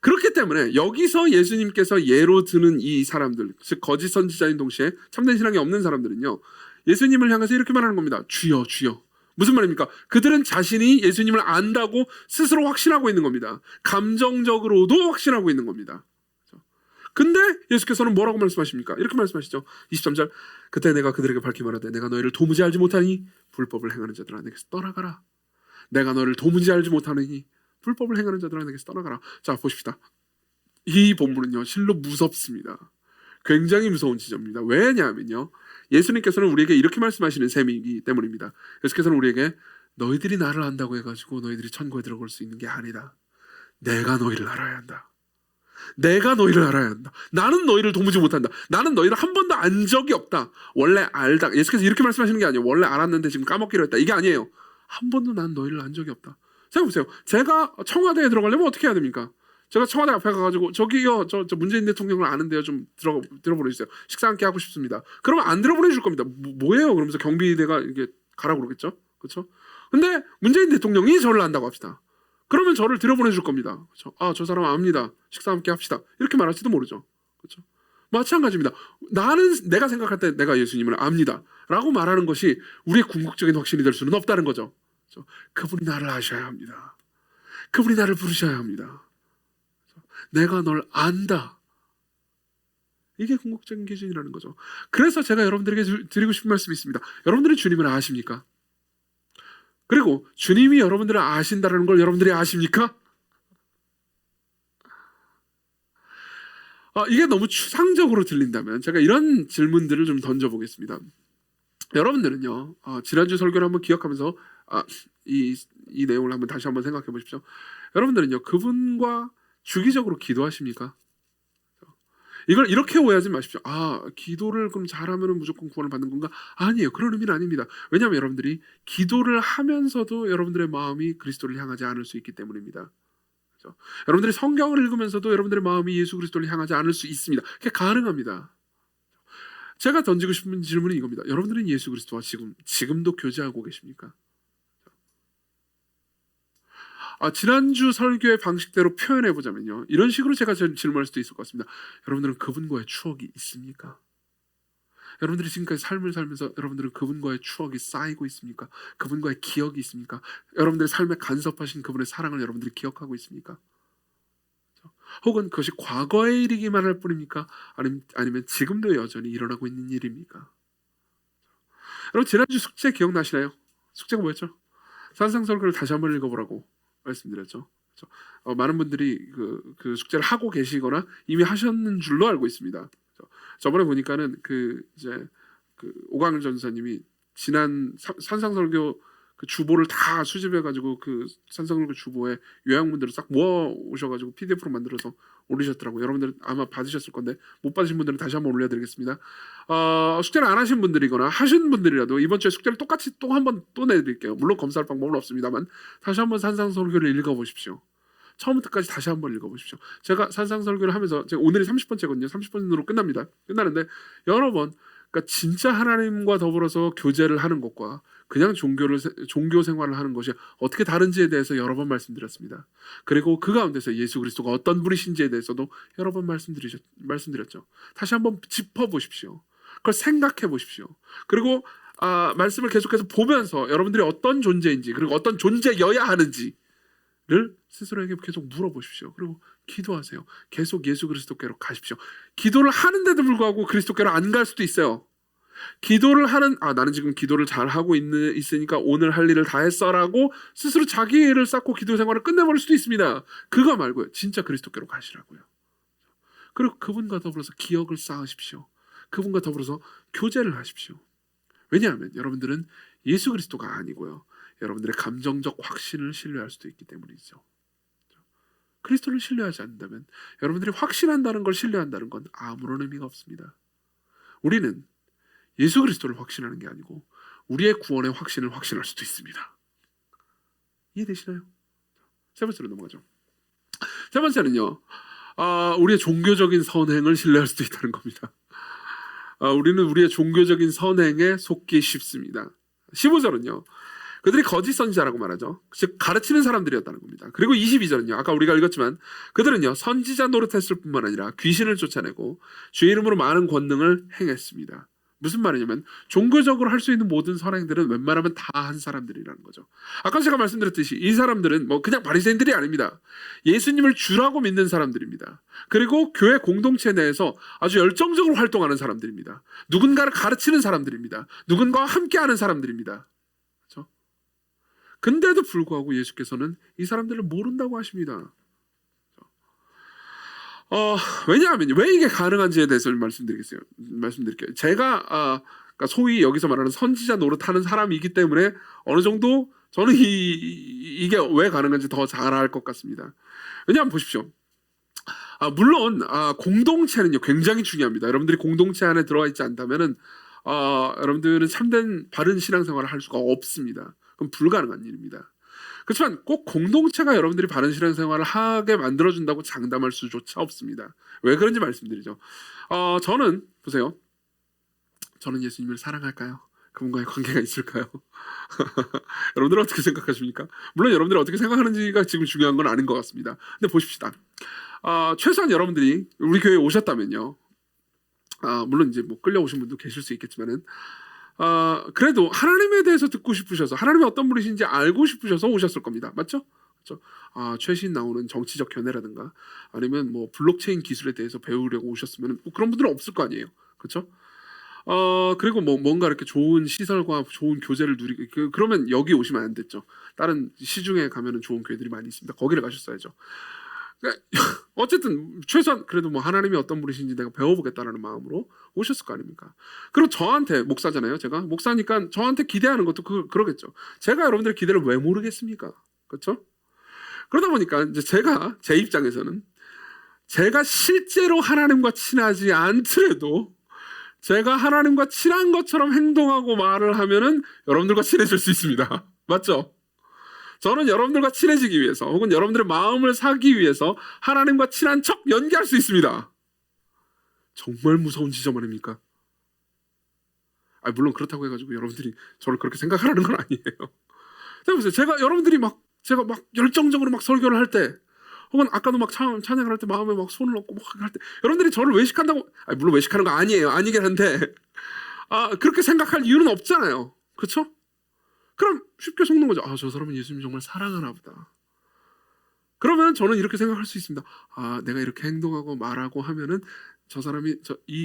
그렇기 때문에 여기서 예수님께서 예로 드는 이 사람들, 즉 거짓 선지자인 동시에 참된 신앙이 없는 사람들은요, 예수님을 향해서 이렇게 말하는 겁니다. 주여 주여. 무슨 말입니까? 그들은 자신이 예수님을 안다고 스스로 확신하고 있는 겁니다. 감정적으로도 확신하고 있는 겁니다. 근데 예수께서는 뭐라고 말씀하십니까? 이렇게 말씀하시죠. 23절, 그때 내가 그들에게 밝히 말하되 내가 너희를 도무지 알지 못하니 불법을 행하는 자들아 내게서 떠나가라. 내가 너를 도무지 알지 못하느니 불법을 행하는 자들아 내게서 떠나가라. 자, 보십시다. 이 본문은요, 실로 무섭습니다. 굉장히 무서운 지점입니다. 왜냐하면요, 예수님께서는 우리에게 이렇게 말씀하시는 셈이기 때문입니다. 예수께서는 우리에게 너희들이 나를 안다고 해가지고 너희들이 천국에 들어갈 수 있는 게 아니다. 내가 너희를 알아야 한다. 내가 너희를 알아야 한다. 나는 너희를 도무지 못한다. 나는 너희를 한 번도 안 적이 없다. 원래 알다. 예수께서 이렇게 말씀하시는 게 아니에요. 원래 알았는데 지금 까먹기로 했다. 이게 아니에요. 한 번도 난 너희를 안 적이 없다. 생각해보세요. 제가 청와대에 들어가려면 어떻게 해야 됩니까? 제가 청와대 앞에 가가지고 저기요, 저 문재인 대통령을 아는데요, 좀 들어보내주세요. 식사 함께 하고 싶습니다. 그러면 안 들어보내줄 겁니다. 뭐예요? 그러면서 경비대가 이게 가라고 그러겠죠, 그렇죠? 근데 문재인 대통령이 저를 안다고 합시다. 그러면 저를 들여보내줄 겁니다. 그렇죠? 아, 저 사람 압니다. 식사 함께 합시다. 이렇게 말할지도 모르죠. 그렇죠? 마찬가지입니다. 나는 내가 생각할 때 내가 예수님을 압니다라고 말하는 것이 우리의 궁극적인 확신이 될 수는 없다는 거죠. 그렇죠? 그분이 나를 아셔야 합니다. 그분이 나를 부르셔야 합니다. 내가 널 안다. 이게 궁극적인 기준이라는 거죠. 그래서 제가 여러분들에게 드리고 싶은 말씀이 있습니다. 여러분들은 주님을 아십니까? 그리고 주님이 여러분들을 아신다는 걸 여러분들이 아십니까? 이게 너무 추상적으로 들린다면 제가 이런 질문들을 좀 던져보겠습니다. 여러분들은요, 지난주 설교를 한번 기억하면서 이 내용을 한번 다시 한번 생각해 보십시오. 여러분들은요, 그분과 주기적으로 기도하십니까? 이걸 이렇게 오해하지 마십시오. 기도를 그럼 잘하면 무조건 구원을 받는 건가? 아니에요. 그런 의미는 아닙니다. 왜냐하면 여러분들이 기도를 하면서도 여러분들의 마음이 그리스도를 향하지 않을 수 있기 때문입니다. 그렇죠? 여러분들이 성경을 읽으면서도 여러분들의 마음이 예수 그리스도를 향하지 않을 수 있습니다. 그게 가능합니다. 제가 던지고 싶은 질문은 이겁니다. 여러분들은 예수 그리스도와 지금도 교제하고 계십니까? 지난주 설교의 방식대로 표현해 보자면요, 이런 식으로 제가 질문할 수도 있을 것 같습니다. 여러분들은 그분과의 추억이 있습니까? 여러분들이 지금까지 삶을 살면서 여러분들은 그분과의 추억이 쌓이고 있습니까? 그분과의 기억이 있습니까? 여러분들의 삶에 간섭하신 그분의 사랑을 여러분들이 기억하고 있습니까? 혹은 그것이 과거의 일이기만 할 뿐입니까? 아니면 지금도 여전히 일어나고 있는 일입니까? 여러분, 지난주 숙제 기억나시나요? 숙제가 뭐였죠? 산상설교를 다시 한번 읽어보라고 말씀드렸죠. 그렇죠? 많은 분들이 그 숙제를 하고 계시거나 이미 하셨는 줄로 알고 있습니다. 그렇죠? 저번에 보니까는 이제 오광일 전사님이 지난 산상설교 그 주보를 다 수집해가지고 그 산상설교 주보에 요약문들을 싹 모아 오셔가지고 PDF로 만들어서 올리셨더라고요. 여러분들 아마 받으셨을 건데 못 받으신 분들은 다시 한번 올려드리겠습니다. 숙제를 안 하신 분들이거나 하신 분들이라도 이번 주에 숙제를 똑같이 또 한번 또 내드릴게요. 물론 검사할 방법은 없습니다만 다시 한번 산상설교를 읽어보십시오. 처음부터까지 다시 한번 읽어보십시오. 제가 산상설교를 하면서 제가 오늘이 30번째거든요. 30번으로 끝나는데 여러 번, 그러니까 진짜 하나님과 더불어서 교제를 하는 것과 그냥 종교 생활을 하는 것이 어떻게 다른지에 대해서 여러 번 말씀드렸습니다. 그리고 그 가운데서 예수 그리스도가 어떤 분이신지에 대해서도 여러 번 말씀드렸죠. 다시 한번 짚어보십시오. 그걸 생각해 보십시오. 그리고 말씀을 계속해서 보면서 여러분들이 어떤 존재인지, 그리고 어떤 존재여야 하는지를 스스로에게 계속 물어보십시오. 그리고 기도하세요. 계속 예수 그리스도께로 가십시오. 기도를 하는데도 불구하고 그리스도께로 안 갈 수도 있어요. 기도를 하는, 나는 지금 기도를 잘 하고 있으니까 오늘 할 일을 다 했어라고 스스로 자기 일을 쌓고 기도 생활을 끝내버릴 수도 있습니다. 그거 말고요, 진짜 그리스도께로 가시라고요. 그리고 그분과 더불어서 기억을 쌓으십시오. 그분과 더불어서 교제를 하십시오. 왜냐하면 여러분들은 예수 그리스도가 아니고요, 여러분들의 감정적 확신을 신뢰할 수도 있기 때문이죠. 그리스도를 신뢰하지 않는다면, 여러분들이 확신한다는 걸 신뢰한다는 건 아무런 의미가 없습니다. 우리는 예수 그리스도를 확신하는 게 아니고 우리의 구원의 확신을 확신할 수도 있습니다. 이해되시나요? 세 번째로 넘어가죠. 세 번째는요, 우리의 종교적인 선행을 신뢰할 수도 있다는 겁니다. 우리는 우리의 종교적인 선행에 속기 쉽습니다. 15절은요, 그들이 거짓 선지자라고 말하죠. 즉 가르치는 사람들이었다는 겁니다. 그리고 22절은요, 아까 우리가 읽었지만 그들은요 선지자 노릇했을 뿐만 아니라 귀신을 쫓아내고 주의 이름으로 많은 권능을 행했습니다. 무슨 말이냐면 종교적으로 할 수 있는 모든 선행들은 웬만하면 다 한 사람들이라는 거죠. 아까 제가 말씀드렸듯이 이 사람들은 뭐 그냥 바리새인들이 아닙니다. 예수님을 주라고 믿는 사람들입니다. 그리고 교회 공동체 내에서 아주 열정적으로 활동하는 사람들입니다. 누군가를 가르치는 사람들입니다. 누군가와 함께하는 사람들입니다. 그렇죠? 근데도 불구하고 예수께서는 이 사람들을 모른다고 하십니다. 왜냐하면 왜 이게 가능한지에 대해서 말씀드릴게요. 제가 그러니까 소위 여기서 말하는 선지자 노릇하는 사람이기 때문에 어느 정도 저는 이게 왜 가능한지 더 잘 알 것 같습니다. 왜냐하면 보십시오. 물론 공동체는요 굉장히 중요합니다. 여러분들이 공동체 안에 들어가 있지 않다면은 여러분들은 참된 바른 신앙생활을 할 수가 없습니다. 그럼 불가능한 일입니다. 그렇지만 꼭 공동체가 여러분들이 바른 신앙생활을 하게 만들어준다고 장담할 수조차 없습니다. 왜 그런지 말씀드리죠. 저는 보세요. 저는 예수님을 사랑할까요? 그분과의 관계가 있을까요? 여러분들은 어떻게 생각하십니까? 물론 여러분들이 어떻게 생각하는지가 지금 중요한 건 아닌 것 같습니다. 근데 보십시다. 최소한 여러분들이 우리 교회에 오셨다면요. 물론 이제 뭐 끌려오신 분도 계실 수 있겠지만은 그래도 하나님에 대해서 듣고 싶으셔서 하나님이 어떤 분이신지 알고 싶으셔서 오셨을 겁니다. 맞죠? 그렇죠? 최신 나오는 정치적 견해라든가 아니면 뭐 블록체인 기술에 대해서 배우려고 오셨으면 뭐 그런 분들은 없을 거 아니에요. 그렇죠? 그리고 뭐 뭔가 이렇게 좋은 시설과 좋은 교제를 누리고 그러면 여기 오시면 안 됐죠. 다른 시중에 가면은 좋은 교회들이 많이 있습니다. 거기를 가셨어야죠. 그러니까 어쨌든 최소한 그래도 뭐 하나님이 어떤 분이신지 내가 배워보겠다라는 마음으로 오셨을 거 아닙니까? 그리고 저한테 목사잖아요. 제가 목사니까 저한테 기대하는 것도 그러겠죠. 제가 여러분들의 기대를 왜 모르겠습니까? 그렇죠? 그러다 보니까 이제 제가 제 입장에서는 제가 실제로 하나님과 친하지 않더라도 제가 하나님과 친한 것처럼 행동하고 말을 하면은 여러분들과 친해질 수 있습니다. 맞죠? 저는 여러분들과 친해지기 위해서 혹은 여러분들의 마음을 사기 위해서 하나님과 친한 척 연기할 수 있습니다. 정말 무서운 지점 아닙니까? 물론 그렇다고 해가지고 여러분들이 저를 그렇게 생각하라는 건 아니에요. 보세요. 제가 막 열정적으로 막 설교를 할 때 혹은 아까도 막 찬양을 할 때 마음에 막 손을 얹고 막 할 때 여러분들이 저를 외식한다고 물론 외식하는 거 아니에요. 아니긴 한데 그렇게 생각할 이유는 없잖아요. 그렇죠? 그럼 쉽게 속는 거죠. 저 사람은 예수님 정말 사랑하나 보다. 그러면 저는 이렇게 생각할 수 있습니다. 내가 이렇게 행동하고 말하고 하면은 저 사람이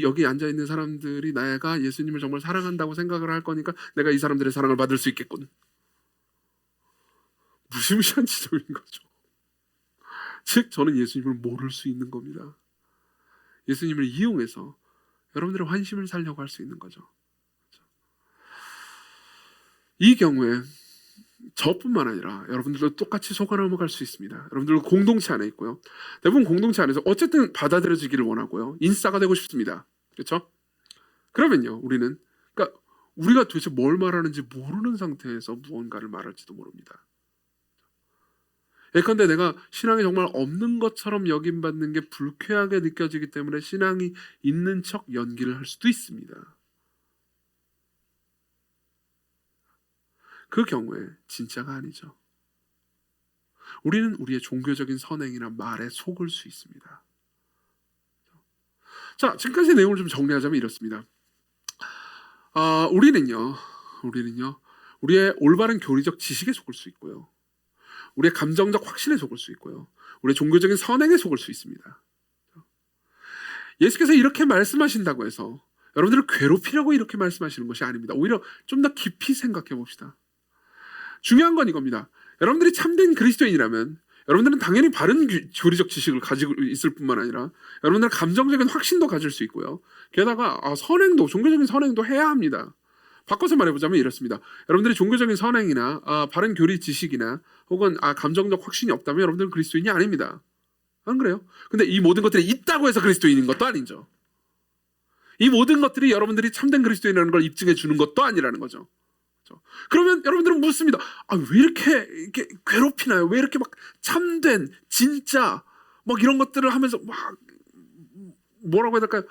여기 앉아 있는 사람들이 내가 예수님을 정말 사랑한다고 생각을 할 거니까 내가 이 사람들의 사랑을 받을 수 있겠군. 무시무시한 지점인 거죠. 즉 저는 예수님을 모를 수 있는 겁니다. 예수님을 이용해서 여러분들의 환심을 살려고 할 수 있는 거죠. 이 경우에 저뿐만 아니라 여러분들도 똑같이 속아 넘어갈 수 있습니다. 여러분들도 공동체 안에 있고요. 대부분 공동체 안에서 어쨌든 받아들여지기를 원하고요. 인싸가 되고 싶습니다. 그렇죠? 그러면요, 그러니까 우리가 도대체 뭘 말하는지 모르는 상태에서 무언가를 말할지도 모릅니다. 예컨대 내가 신앙이 정말 없는 것처럼 여김받는 게 불쾌하게 느껴지기 때문에 신앙이 있는 척 연기를 할 수도 있습니다. 그 경우에 진짜가 아니죠. 우리는 우리의 종교적인 선행이나 말에 속을 수 있습니다. 자, 지금까지 내용을 좀 정리하자면 이렇습니다. 우리는요 우리의 올바른 교리적 지식에 속을 수 있고요, 우리의 감정적 확신에 속을 수 있고요, 우리의 종교적인 선행에 속을 수 있습니다. 예수께서 이렇게 말씀하신다고 해서 여러분들을 괴롭히려고 이렇게 말씀하시는 것이 아닙니다. 오히려 좀 더 깊이 생각해 봅시다. 중요한 건 이겁니다. 여러분들이 참된 그리스도인이라면 여러분들은 당연히 바른 교리적 지식을 가지고 있을 뿐만 아니라 여러분들은 감정적인 확신도 가질 수 있고요. 게다가 종교적인 선행도 해야 합니다. 바꿔서 말해보자면 이렇습니다. 여러분들이 종교적인 선행이나 바른 교리 지식이나 혹은 감정적 확신이 없다면 여러분들은 그리스도인이 아닙니다. 안 그래요? 근데 이 모든 것들이 있다고 해서 그리스도인인 것도 아니죠. 이 모든 것들이 여러분들이 참된 그리스도인이라는 걸 입증해 주는 것도 아니라는 거죠. 그러면 여러분들은 묻습니다. 왜 이렇게 괴롭히나요? 왜 이렇게 막 참된 진짜 막 이런 것들을 하면서 막 뭐라고 해야 될까요?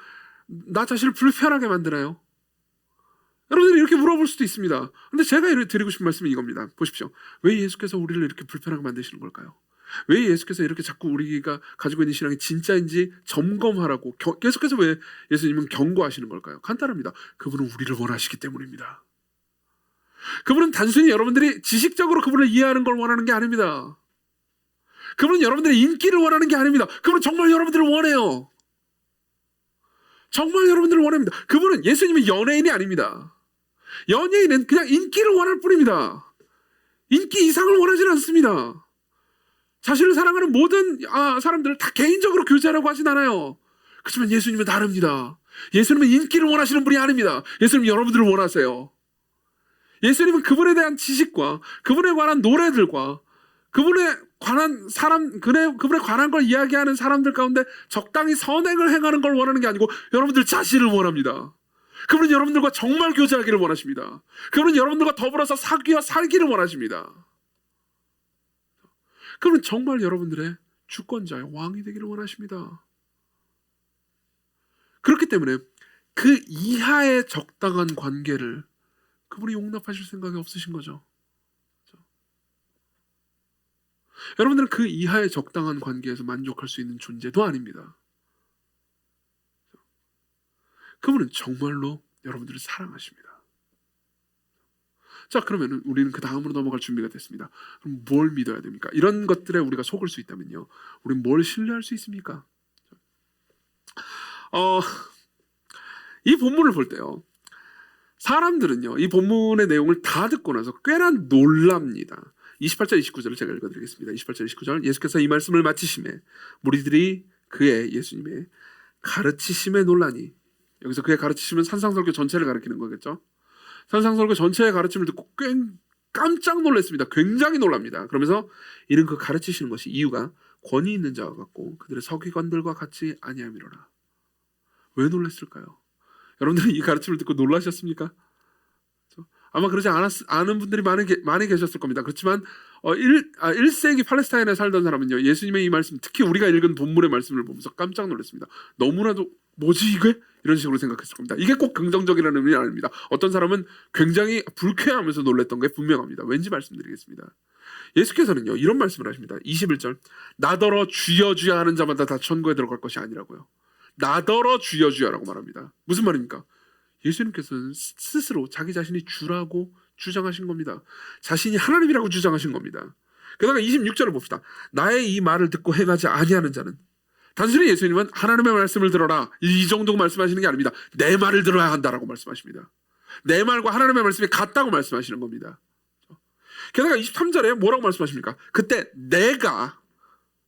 나 자신을 불편하게 만드나요? 여러분들이 이렇게 물어볼 수도 있습니다. 근데 제가 드리고 싶은 말씀은 이겁니다. 보십시오. 왜 예수께서 우리를 이렇게 불편하게 만드시는 걸까요? 왜 예수께서 이렇게 자꾸 우리가 가지고 있는 신앙이 진짜인지 점검하라고 계속해서 왜 예수님은 경고하시는 걸까요? 간단합니다. 그분은 우리를 원하시기 때문입니다. 그분은 단순히 여러분들이 지식적으로 그분을 이해하는 걸 원하는 게 아닙니다. 그분은 여러분들의 인기를 원하는 게 아닙니다. 그분은 정말 여러분들을 원해요. 정말 여러분들을 원합니다. 그분은 예수님은 연예인이 아닙니다. 연예인은 그냥 인기를 원할 뿐입니다. 인기 이상을 원하지는 않습니다. 자신을 사랑하는 모든 사람들을 다 개인적으로 교제하라고 하진 않아요. 그렇지만 예수님은 다릅니다. 예수님은 인기를 원하시는 분이 아닙니다. 예수님은 여러분들을 원하세요. 예수님은 그분에 대한 지식과 그분에 관한 노래들과 그분에 관한 걸 이야기하는 사람들 가운데 적당히 선행을 행하는 걸 원하는 게 아니고 여러분들 자신을 원합니다. 그분은 여러분들과 정말 교제하기를 원하십니다. 그분은 여러분들과 더불어서 사귀어 살기를 원하십니다. 그분은 정말 여러분들의 주권자의 왕이 되기를 원하십니다. 그렇기 때문에 그 이하의 적당한 관계를 그분이 용납하실 생각이 없으신 거죠. 여러분들은 그 이하의 적당한 관계에서 만족할 수 있는 존재도 아닙니다. 그분은 정말로 여러분들을 사랑하십니다. 자, 그러면 우리는 그 다음으로 넘어갈 준비가 됐습니다. 그럼 뭘 믿어야 됩니까? 이런 것들에 우리가 속을 수 있다면요, 우리는 뭘 신뢰할 수 있습니까? 이 본문을 볼 때요, 사람들은요 이 본문의 내용을 다 듣고 나서 꽤나 놀랍니다. 28절 29절을 제가 읽어드리겠습니다. 28절 29절, 예수께서 이 말씀을 마치심에 무리들이 그의 예수님의 가르치심에 놀라니, 여기서 그의 가르치심은 산상설교 전체를 가리키는 거겠죠. 산상설교 전체의 가르침을 듣고 꽤 깜짝 놀랐습니다. 굉장히 놀랍니다. 그러면서 이는 그 가르치시는 것이 이유가 권위 있는 자와 같고 그들의 서기관들과 같이 아니함이로라. 왜 놀랐을까요? 여러분들은 이 가르침을 듣고 놀라셨습니까? 아마 그러지 않은 분들이 많이 계셨을 겁니다. 그렇지만 1세기 팔레스타인에 살던 사람은요, 예수님의 이 말씀, 특히 우리가 읽은 본문의 말씀을 보면서 깜짝 놀랐습니다. 너무나도 뭐지 이게? 이런 식으로 생각했을 겁니다. 이게 꼭 긍정적이라는 의미는 아닙니다. 어떤 사람은 굉장히 불쾌하면서 놀랐던 게 분명합니다. 왠지 말씀드리겠습니다. 예수께서는요 이런 말씀을 하십니다. 21절, 나더러 주여 주여 하는 자마다 다 천국에 들어갈 것이 아니라고요. 나더러 주여 주여라고 말합니다. 무슨 말입니까? 예수님께서는 스스로 자기 자신이 주라고 주장하신 겁니다. 자신이 하나님이라고 주장하신 겁니다. 게다가 26절을 봅시다. 나의 이 말을 듣고 행하지 아니하는 자는, 단순히 예수님은 하나님의 말씀을 들어라 이 정도 말씀하시는 게 아닙니다. 내 말을 들어야 한다라고 말씀하십니다. 내 말과 하나님의 말씀이 같다고 말씀하시는 겁니다. 게다가 23절에 뭐라고 말씀하십니까? 그때 내가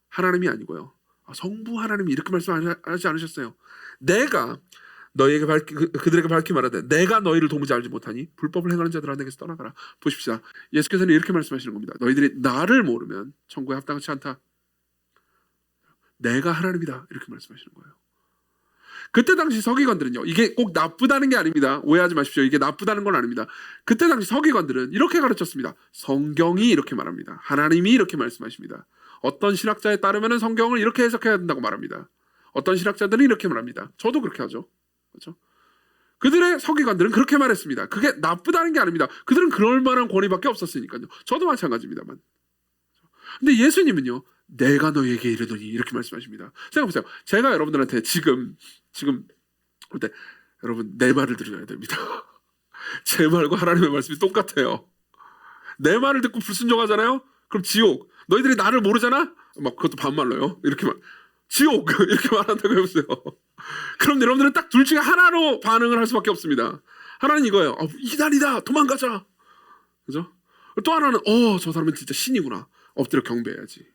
하나님이 아니고요, 성부 하나님이 이렇게 말씀하지 않으셨어요. 내가 너희에게 그들에게 밝히 말하되 내가 너희를 도무지 알지 못하니 불법을 행하는 자들아 내게서 떠나가라. 보십시오. 예수께서는 이렇게 말씀하시는 겁니다. 너희들이 나를 모르면 천국에 합당치 않다. 내가 하나님이다. 이렇게 말씀하시는 거예요. 그때 당시 서기관들은요, 이게 꼭 나쁘다는 게 아닙니다. 오해하지 마십시오. 이게 나쁘다는 건 아닙니다. 그때 당시 서기관들은 이렇게 가르쳤습니다. 성경이 이렇게 말합니다. 하나님이 이렇게 말씀하십니다. 어떤 신학자에 따르면 성경을 이렇게 해석해야 된다고 말합니다. 어떤 신학자들은 이렇게 말합니다. 저도 그렇게 하죠. 그렇죠? 그들의 서기관들은 그렇게 말했습니다. 그게 나쁘다는 게 아닙니다. 그들은 그럴 만한 권위밖에 없었으니까요. 저도 마찬가지입니다만. 근데 예수님은요, 내가 너에게 이르노니 이렇게 말씀하십니다. 생각해보세요. 제가 여러분들한테 지금 볼 때 여러분 내 말을 들어야 됩니다. 제 말과 하나님의 말씀이 똑같아요. 내 말을 듣고 불순종하잖아요. 그럼 지옥. 너희들이 나를 모르잖아. 막 그것도 반말로요. 이렇게 지옥 이렇게 말한다고 해보세요. 그럼 여러분들은 딱 둘 중에 하나로 반응을 할 수밖에 없습니다. 하나는 이거예요. 이단이다, 도망가자. 그죠? 또 하나는 저 사람은 진짜 신이구나, 엎드려 경배해야지.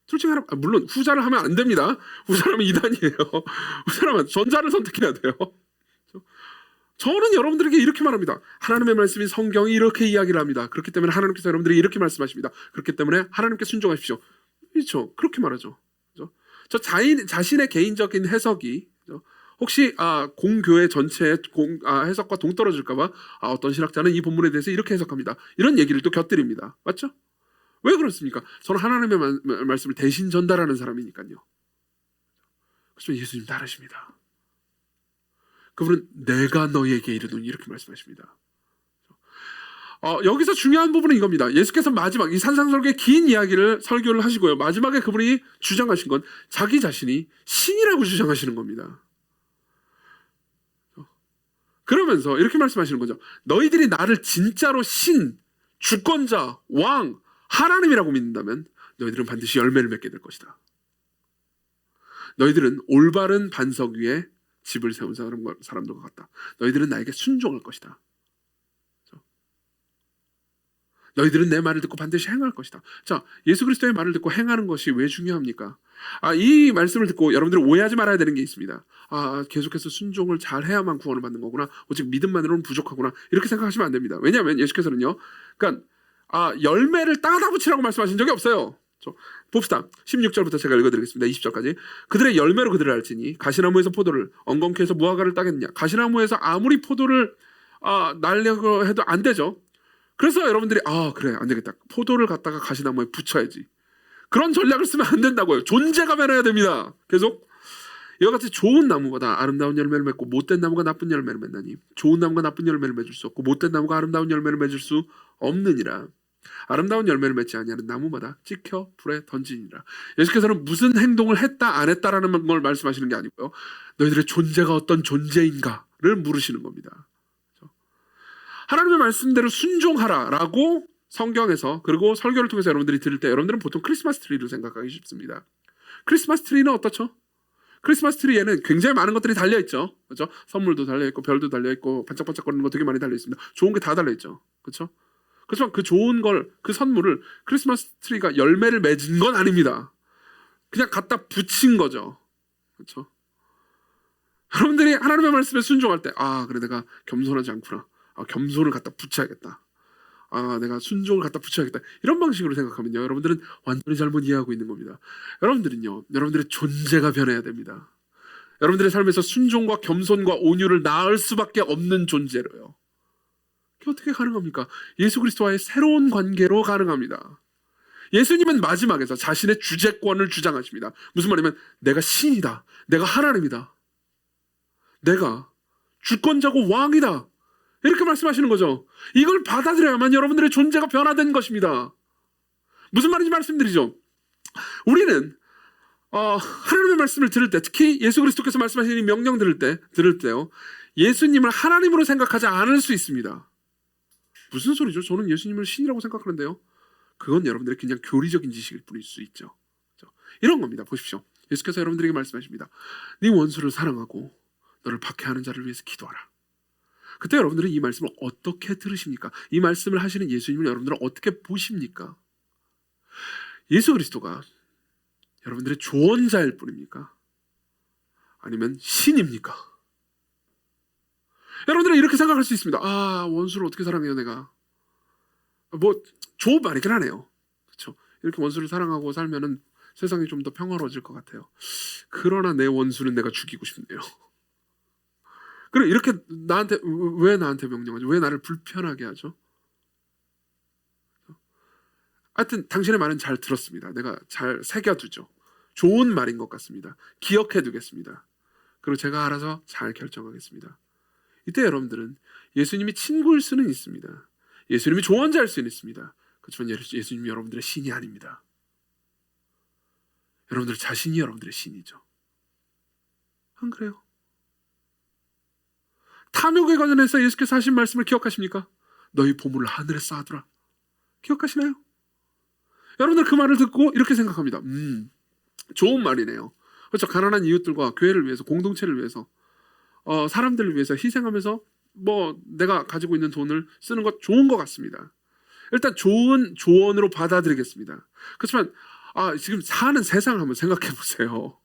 둘 중에 하나. 물론 후자를 하면 안 됩니다. 후자를 하면 이단이에요. 후자를 하면 전자를 선택해야 돼요. 저는 여러분들에게 이렇게 말합니다. 하나님의 말씀인 성경이 이렇게 이야기를 합니다. 그렇기 때문에 하나님께서 여러분들에게 이렇게 말씀하십니다. 그렇기 때문에 하나님께 순종하십시오. 그렇죠? 그렇게 말하죠. 그렇죠? 저 자신의 개인적인 해석이, 그렇죠? 혹시 공교회 전체의 해석과 동떨어질까봐 어떤 신학자는 이 본문에 대해서 이렇게 해석합니다. 이런 얘기를 또 곁들입니다. 맞죠? 왜 그렇습니까? 저는 하나님의 말씀을 대신 전달하는 사람이니까요. 그렇지만 예수님 다르십니다. 그분은 내가 너희에게 이르노니 이렇게 말씀하십니다. 여기서 중요한 부분은 이겁니다. 예수께서 마지막 이 산상설교의 긴 이야기를 설교를 하시고요. 마지막에 그분이 주장하신 건 자기 자신이 신이라고 주장하시는 겁니다. 그러면서 이렇게 말씀하시는 거죠. 너희들이 나를 진짜로 신, 주권자, 왕, 하나님이라고 믿는다면 너희들은 반드시 열매를 맺게 될 것이다. 너희들은 올바른 반석 위에 집을 세운 사람들과 같다. 너희들은 나에게 순종할 것이다. 너희들은 내 말을 듣고 반드시 행할 것이다. 자, 예수 그리스도의 말을 듣고 행하는 것이 왜 중요합니까? 이 말씀을 듣고 여러분들은 오해하지 말아야 되는 게 있습니다. 계속해서 순종을 잘 해야만 구원을 받는 거구나. 오직 믿음만으로는 부족하구나. 이렇게 생각하시면 안 됩니다. 왜냐하면 예수께서는요, 그러니까 열매를 따다 붙이라고 말씀하신 적이 없어요. 봅시다. 16절부터 제가 읽어드리겠습니다. 20절까지. 그들의 열매로 그들을 알지니 가시나무에서 포도를, 엉겅퀴 해서 무화과를 따겠느냐. 가시나무에서 아무리 포도를 날려고 해도 안 되죠. 그래서 여러분들이 그래 안 되겠다. 포도를 갖다가 가시나무에 붙여야지. 그런 전략을 쓰면 안 된다고요. 존재가 변해야 됩니다. 계속 이와 같이 좋은 나무보다 아름다운 열매를 맺고 못된 나무가 나쁜 열매를 맺나니 좋은 나무가 나쁜 열매를 맺을 수 없고 못된 나무가 아름다운 열매를 맺을 수 없느니라. 아름다운 열매를 맺지 아니하는 나무마다 찍혀 불에 던지니라. 예수께서는 무슨 행동을 했다 안 했다라는 걸 말씀하시는 게 아니고요. 너희들의 존재가 어떤 존재인가를 물으시는 겁니다. 하나님의 말씀대로 순종하라라고 성경에서 그리고 설교를 통해서 여러분들이 들을 때 여러분들은 보통 크리스마스 트리를 생각하기 쉽습니다. 크리스마스 트리는 어떻죠? 크리스마스 트리에는 굉장히 많은 것들이 달려있죠. 그렇죠? 선물도 달려있고 별도 달려있고 반짝반짝거리는 거 되게 많이 달려있습니다. 좋은 게 다 달려있죠. 그렇죠? 그렇지만 그 좋은 걸, 그 선물을 크리스마스 트리가 열매를 맺은 건 아닙니다. 그냥 갖다 붙인 거죠. 그렇죠? 여러분들이 하나님의 말씀에 순종할 때 그래 내가 겸손하지 않구나. 겸손을 갖다 붙여야겠다. 내가 순종을 갖다 붙여야겠다. 이런 방식으로 생각하면요, 여러분들은 완전히 잘못 이해하고 있는 겁니다. 여러분들은요, 여러분들의 존재가 변해야 됩니다. 여러분들의 삶에서 순종과 겸손과 온유를 낳을 수밖에 없는 존재로요. 그게 어떻게 가능합니까? 예수 그리스도와의 새로운 관계로 가능합니다. 예수님은 마지막에서 자신의 주재권을 주장하십니다. 무슨 말이냐면 내가 신이다. 내가 하나님이다. 내가 주권자고 왕이다. 이렇게 말씀하시는 거죠. 이걸 받아들여야만 여러분들의 존재가 변화된 것입니다. 무슨 말인지 말씀드리죠. 우리는 하나님의 말씀을 들을 때, 특히 예수 그리스도께서 말씀하시는 이 명령 들을 때요, 예수님을 하나님으로 생각하지 않을 수 있습니다. 무슨 소리죠? 저는 예수님을 신이라고 생각하는데요. 그건 여러분들의 그냥 교리적인 지식일 뿐일 수 있죠. 이런 겁니다. 보십시오. 예수께서 여러분들에게 말씀하십니다. 네 원수를 사랑하고 너를 박해하는 자를 위해서 기도하라. 그때 여러분들은 이 말씀을 어떻게 들으십니까? 이 말씀을 하시는 예수님을 여러분들은 어떻게 보십니까? 예수 그리스도가 여러분들의 조언자일 뿐입니까? 아니면 신입니까? 여러분들은 이렇게 생각할 수 있습니다. 원수를 어떻게 사랑해요 내가? 좋은 말이긴 하네요. 그렇죠? 이렇게 원수를 사랑하고 살면은 세상이 좀 더 평화로워질 것 같아요. 그러나 내 원수는 내가 죽이고 싶네요. 그리고 이렇게 왜 나한테 명령하죠? 왜 나를 불편하게 하죠? 하여튼 당신의 말은 잘 들었습니다. 내가 잘 새겨두죠. 좋은 말인 것 같습니다. 기억해두겠습니다. 그리고 제가 알아서 잘 결정하겠습니다. 이때 여러분들은 예수님이 친구일 수는 있습니다. 예수님이 조언자일 수는 있습니다. 그렇지만 예수님이 여러분들의 신이 아닙니다. 여러분들 자신이 여러분들의 신이죠. 안 그래요? 탐욕에 관련해서 예수께서 하신 말씀을 기억하십니까? 너희 보물을 하늘에 쌓아두라. 기억하시나요? 여러분들 그 말을 듣고 이렇게 생각합니다. 좋은 말이네요. 그렇죠. 가난한 이웃들과 교회를 위해서, 공동체를 위해서, 사람들을 위해서 희생하면서 내가 가지고 있는 돈을 쓰는 것 좋은 것 같습니다. 일단 좋은 조언으로 받아들이겠습니다. 그렇지만 지금 사는 세상을 한번 생각해 보세요.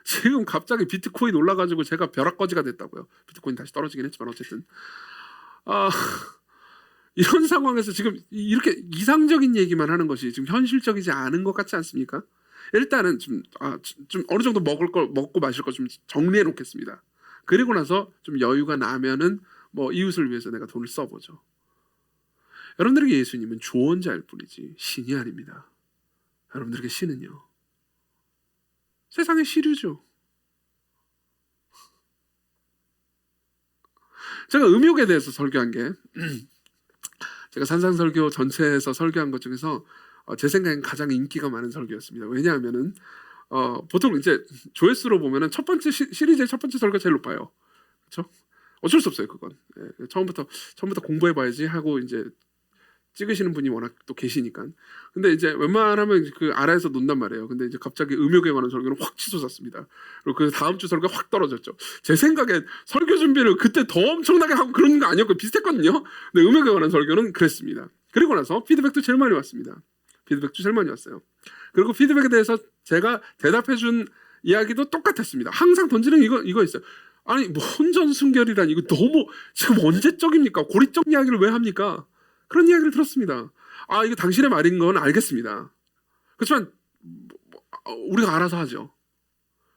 지금 갑자기 비트코인 올라가지고 제가 벼락거지가 됐다고요. 비트코인 다시 떨어지긴 했지만 어쨌든 이런 상황에서 지금 이렇게 이상적인 얘기만 하는 것이 지금 현실적이지 않은 것 같지 않습니까? 일단은 좀 어느 정도 먹을 걸 먹고 마실 걸 좀 정리해 놓겠습니다. 그리고 나서 좀 여유가 나면은 뭐 이웃을 위해서 내가 돈을 써보죠. 여러분들에게 예수님은 조언자일 뿐이지 신이 아닙니다. 여러분들에게 신은요, 세상의 시류죠. 제가 음욕에 대해서 설교한 게 제가 산상설교 전체에서 설교한 것 중에서 제 생각엔 가장 인기가 많은 설교였습니다. 왜냐하면은 보통 이제 조회수로 보면은 첫 번째 시리즈의 첫 번째 설교가 제일 높아요. 그렇죠? 어쩔 수 없어요, 그건. 예, 처음부터 공부해봐야지 하고 이제 찍으시는 분이 워낙 또 계시니까. 근데 이제 웬만하면 그 아래에서 논단 말이에요. 근데 이제 갑자기 음욕에 관한 설교는 확 치솟았습니다. 그리고 그 다음 주 설교가 확 떨어졌죠. 제 생각에 설교 준비를 그때 더 엄청나게 하고 그런 거 아니었고 비슷했거든요. 근데 음욕에 관한 설교는 그랬습니다. 그리고 나서 피드백도 제일 많이 왔습니다. 피드백도 제일 많이 왔어요. 그리고 피드백에 대해서 제가 대답해준 이야기도 똑같았습니다. 항상 던지는 이거 있어요. 아니 뭐 혼전순결이란 이거 너무 지금 언제적입니까? 고리적 이야기를 왜 합니까? 그런 이야기를 들었습니다. 아, 이거 당신의 말인 건 알겠습니다. 그렇지만 우리가 알아서 하죠.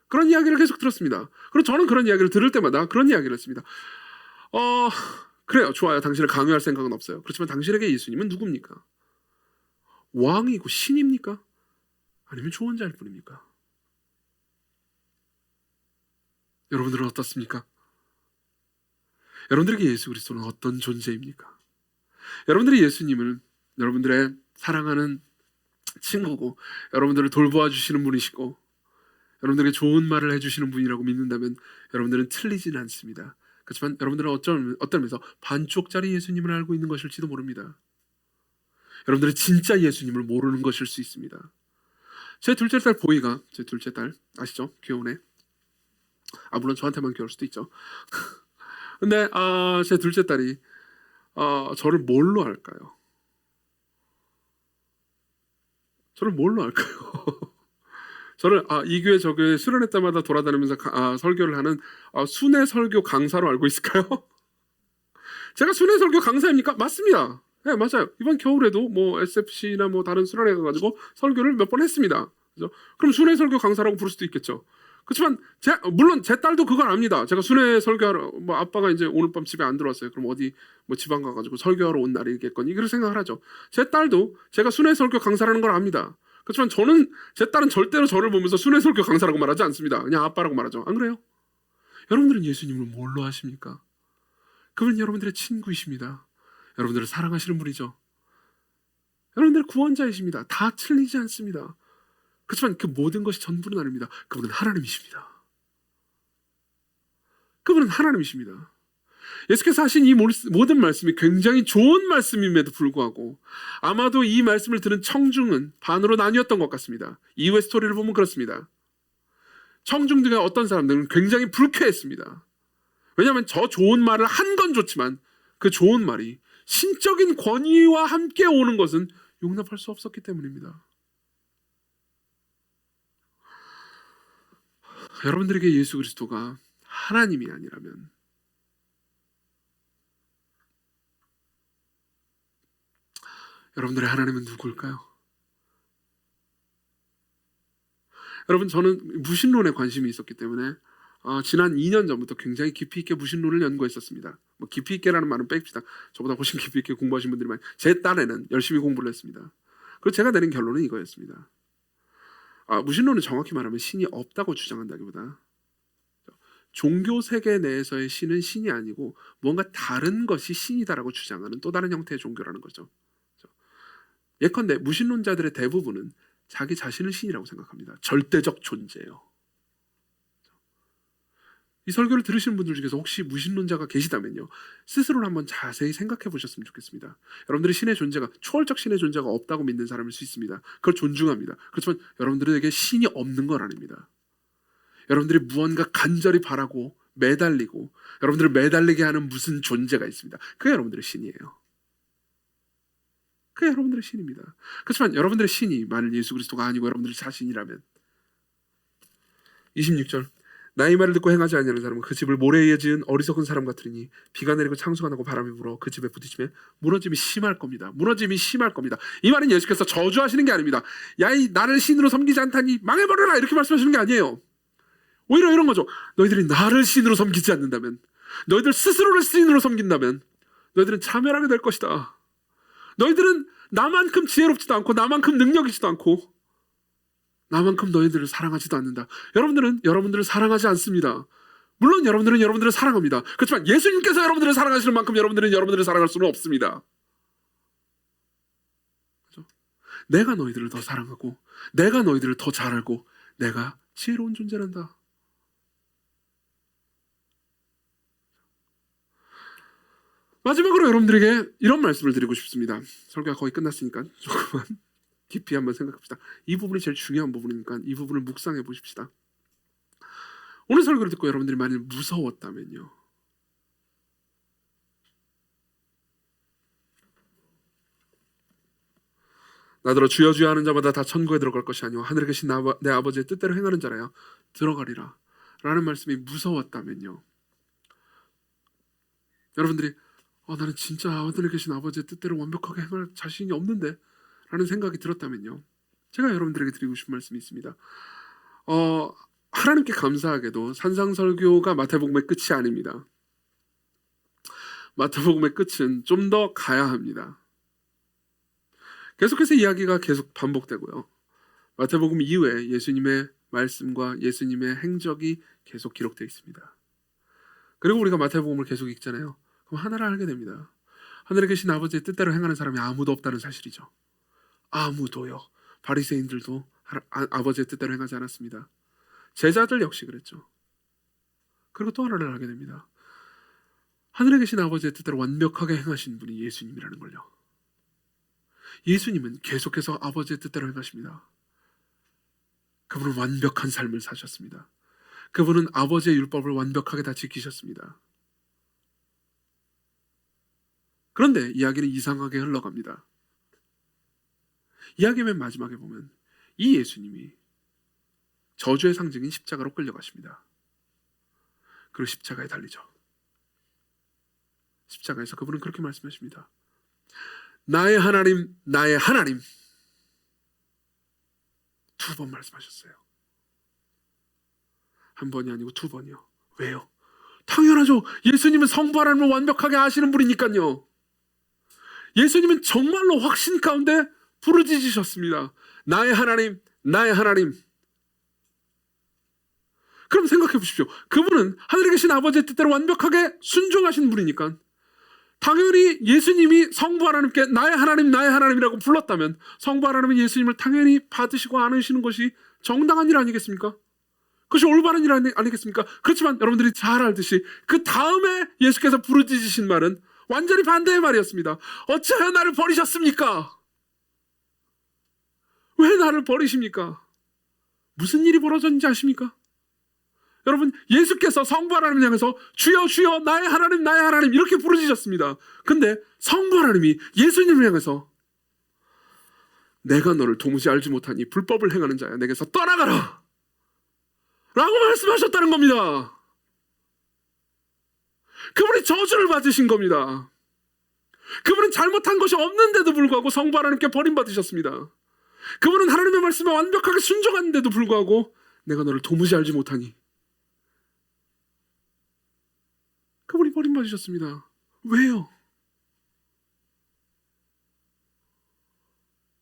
그런 이야기를 계속 들었습니다. 그리고 저는 그런 이야기를 들을 때마다 그런 이야기를 했습니다. 그래요. 좋아요. 당신을 강요할 생각은 없어요. 그렇지만 당신에게 예수님은 누굽니까? 왕이고 신입니까? 아니면 조언자일 뿐입니까? 여러분들은 어떻습니까? 여러분들에게 예수 그리스도는 어떤 존재입니까? 여러분들이 예수님을 여러분들의 사랑하는 친구고 여러분들을 돌보아 주시는 분이시고 여러분들에게 좋은 말을 해주시는 분이라고 믿는다면 여러분들은 틀리지는 않습니다. 그렇지만 여러분들은 어떤 면에서 반쪽짜리 예수님을 알고 있는 것일지도 모릅니다. 여러분들은 진짜 예수님을 모르는 것일 수 있습니다. 제 둘째 딸 보이가, 제 둘째 딸 아시죠? 귀여우네. 물론 저한테만 귀여울 수도 있죠. 근데 제 둘째 딸이 저를 뭘로 할까요? 저를 뭘로 할까요? 저를 이 교회 저 교회 수련회 때마다 돌아다니면서 설교를 하는 순회 설교 강사로 알고 있을까요? 제가 순회 설교 강사입니까? 맞습니다. 네, 맞아요. 이번 겨울에도 뭐 SFC나 뭐 다른 수련회 가가지고 설교를 몇 번 했습니다. 그죠? 그럼 순회 설교 강사라고 부를 수도 있겠죠. 그렇지만 물론 제 딸도 그걸 압니다. 제가 순회 설교하러 뭐 아빠가 이제 오늘 밤 집에 안 들어왔어요. 그럼 어디 뭐 지방 가가지고 설교하러 온 날이겠거니 이렇게 생각을 하죠. 제 딸도 제가 순회 설교 강사라는 걸 압니다. 그렇지만 제 딸은 절대로 저를 보면서 순회 설교 강사라고 말하지 않습니다. 그냥 아빠라고 말하죠. 안 그래요? 여러분들은 예수님을 뭘로 아십니까? 그분은 여러분들의 친구이십니다. 여러분들을 사랑하시는 분이죠. 여러분들의 구원자이십니다. 다 틀리지 않습니다. 그렇지만 그 모든 것이 전부는 아닙니다. 그분은 하나님이십니다. 그분은 하나님이십니다. 예수께서 하신 이 모든 말씀이 굉장히 좋은 말씀임에도 불구하고 아마도 이 말씀을 들은 청중은 반으로 나뉘었던 것 같습니다. 이후의 스토리를 보면 그렇습니다. 청중 중에 어떤 사람들은 굉장히 불쾌했습니다. 왜냐하면 저 좋은 말을 한 건 좋지만 그 좋은 말이 신적인 권위와 함께 오는 것은 용납할 수 없었기 때문입니다. 여러분들에게 예수 그리스도가 하나님이 아니라면 여러분들의 하나님은 누구일까요? 여러분, 저는 무신론에 관심이 있었기 때문에 지난 2년 전부터 굉장히 깊이 있게 무신론을 연구했었습니다. 뭐 깊이 있게라는 말은 뺍시다. 저보다 훨씬 깊이 있게 공부하신 분들이 많이. 제 딴에는 열심히 공부를 했습니다. 그리고 제가 내린 결론은 이거였습니다. 무신론은 정확히 말하면 신이 없다고 주장한다기보다 종교 세계 내에서의 신은 신이 아니고 뭔가 다른 것이 신이다라고 주장하는 또 다른 형태의 종교라는 거죠. 예컨대 무신론자들의 대부분은 자기 자신을 신이라고 생각합니다. 절대적 존재예요. 이 설교를 들으시는 분들 중에서 혹시 무신론자가 계시다면요, 스스로를 한번 자세히 생각해 보셨으면 좋겠습니다. 여러분들이 신의 존재가, 초월적 신의 존재가 없다고 믿는 사람일 수 있습니다. 그걸 존중합니다. 그렇지만 여러분들에게 신이 없는 건 아닙니다. 여러분들이 무언가 간절히 바라고 매달리고 여러분들을 매달리게 하는 무슨 존재가 있습니다. 그게 여러분들의 신이에요. 그게 여러분들의 신입니다. 그렇지만 여러분들의 신이 만일 예수 그리스도가 아니고 여러분들의 자신이라면 26절 나의 말을 듣고 행하지 아니하는 사람은 그 집을 모래에 지은 어리석은 사람 같으니 비가 내리고 창수가 나고 바람이 불어 그 집에 부딪히면 무너짐이 심할 겁니다. 무너짐이 심할 겁니다. 이 말은 예수께서 저주하시는 게 아닙니다. 야, 이 나를 신으로 섬기지 않다니 망해버려라 이렇게 말씀하시는 게 아니에요. 오히려 이런 거죠. 너희들이 나를 신으로 섬기지 않는다면, 너희들 스스로를 신으로 섬긴다면 너희들은 자멸하게 될 것이다. 너희들은 나만큼 지혜롭지도 않고 나만큼 능력이지도 않고 나만큼 너희들을 사랑하지도 않는다. 여러분들은 여러분들을 사랑하지 않습니다. 물론 여러분들은 여러분들을 사랑합니다. 그렇지만 예수님께서 여러분들을 사랑하시는 만큼 여러분들은 여러분들을 사랑할 수는 없습니다. 그렇죠? 내가 너희들을 더 사랑하고 내가 너희들을 더 잘 알고 내가 지혜로운 존재란다. 마지막으로 여러분들에게 이런 말씀을 드리고 싶습니다. 설교가 거의 끝났으니까 조금만 깊이 한번 생각합시다. 이 부분이 제일 중요한 부분이니까 이 부분을 묵상해 보십시다. 오늘 설교를 듣고 여러분들이 만일 무서웠다면요, 나더러 주여 주여 하는 자마다 다 천국에 들어갈 것이 아니오 하늘에 계신 내 아버지의 뜻대로 행하는 자라야 들어가리라 라는 말씀이 무서웠다면요, 여러분들이 나는 진짜 하늘에 계신 아버지의 뜻대로 완벽하게 행할 자신이 없는데 라는 생각이 들었다면요, 제가 여러분들에게 드리고 싶은 말씀이 있습니다. 하나님께 감사하게도 산상설교가 마태복음의 끝이 아닙니다. 마태복음의 끝은 좀 더 가야 합니다. 계속해서 이야기가 계속 반복되고요, 마태복음 이후에 예수님의 말씀과 예수님의 행적이 계속 기록되어 있습니다. 그리고 우리가 마태복음을 계속 읽잖아요. 그럼 하나를 알게 됩니다. 하늘에 계신 아버지의 뜻대로 행하는 사람이 아무도 없다는 사실이죠. 아무도요. 바리새인들도 아버지의 뜻대로 행하지 않았습니다. 제자들 역시 그랬죠. 그리고 또 하나를 알게 됩니다. 하늘에 계신 아버지의 뜻대로 완벽하게 행하신 분이 예수님이라는 걸요. 예수님은 계속해서 아버지의 뜻대로 행하십니다. 그분은 완벽한 삶을 사셨습니다. 그분은 아버지의 율법을 완벽하게 다 지키셨습니다. 그런데 이야기는 이상하게 흘러갑니다. 이야기의 맨 마지막에 보면 이 예수님이 저주의 상징인 십자가로 끌려가십니다. 그리고 십자가에 달리죠. 십자가에서 그분은 그렇게 말씀하십니다. 나의 하나님, 나의 하나님. 2번 말씀하셨어요. 한 번이 아니고 2번이요. 왜요? 당연하죠. 예수님은 성부 하나님을 완벽하게 아시는 분이니까요. 예수님은 정말로 확신 가운데 부르짖으셨습니다. 나의 하나님, 나의 하나님. 그럼 생각해 보십시오. 그분은 하늘에 계신 아버지의 뜻대로 완벽하게 순종하신 분이니까 당연히 예수님이 성부 하나님께 나의 하나님, 나의 하나님이라고 불렀다면 성부 하나님은 예수님을 당연히 받으시고 안으시는 것이 정당한 일 아니겠습니까? 그것이 올바른 일 아니겠습니까? 그렇지만 여러분들이 잘 알듯이 그 다음에 예수께서 부르짖으신 말은 완전히 반대의 말이었습니다. 어찌하여 나를 버리셨습니까? 왜 나를 버리십니까? 무슨 일이 벌어졌는지 아십니까? 여러분, 예수께서 성부 하나님을 향해서 주여 주여 나의 하나님 나의 하나님 이렇게 부르짖으셨습니다. 근데 성부 하나님이 예수님을 향해서 내가 너를 도무지 알지 못하니 불법을 행하는 자야 내게서 떠나가라 라고 말씀하셨다는 겁니다. 그분이 저주를 받으신 겁니다. 그분은 잘못한 것이 없는데도 불구하고 성부 하나님께 버림받으셨습니다. 그분은 하나님의 말씀에 완벽하게 순종하는데도 불구하고 내가 너를 도무지 알지 못하니 그분이 버림받으셨습니다. 왜요?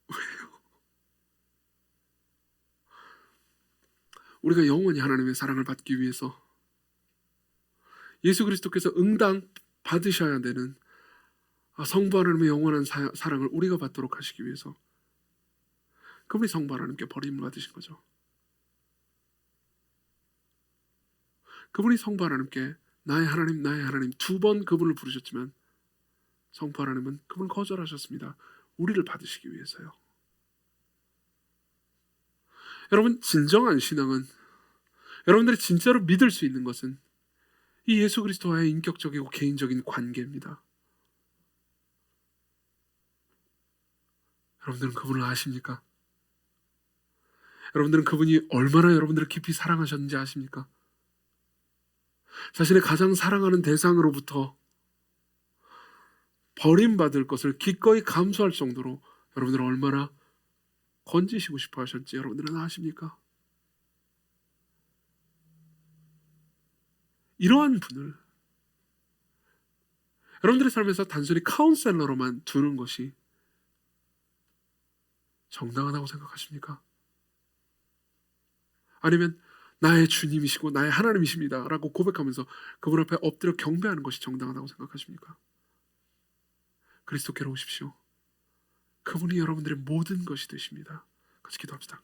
왜요? 우리가 영원히 하나님의 사랑을 받기 위해서 예수 그리스도께서 응당 받으셔야 되는 성부 하나님의 영원한 사랑을 우리가 받도록 하시기 위해서 그분이 성부 하나님께 버림을 받으신 거죠. 그분이 성부 하나님께 나의 하나님 나의 하나님 2번 그분을 부르셨지만 성부 하나님은 그분을 거절하셨습니다. 우리를 받으시기 위해서요. 여러분, 진정한 신앙은 여러분들이 진짜로 믿을 수 있는 것은 이 예수 그리스도와의 인격적이고 개인적인 관계입니다. 여러분들은 그분을 아십니까? 여러분들은 그분이 얼마나 여러분들을 깊이 사랑하셨는지 아십니까? 자신의 가장 사랑하는 대상으로부터 버림받을 것을 기꺼이 감수할 정도로 여러분들은 얼마나 건지시고 싶어 하셨는지 여러분들은 아십니까? 이러한 분을 여러분들의 삶에서 단순히 카운셀러로만 두는 것이 정당하다고 생각하십니까? 아니면 나의 주님이시고 나의 하나님이십니다 라고 고백하면서 그분 앞에 엎드려 경배하는 것이 정당하다고 생각하십니까? 그리스도께로 오십시오. 그분이 여러분들의 모든 것이 되십니다. 같이 기도합시다.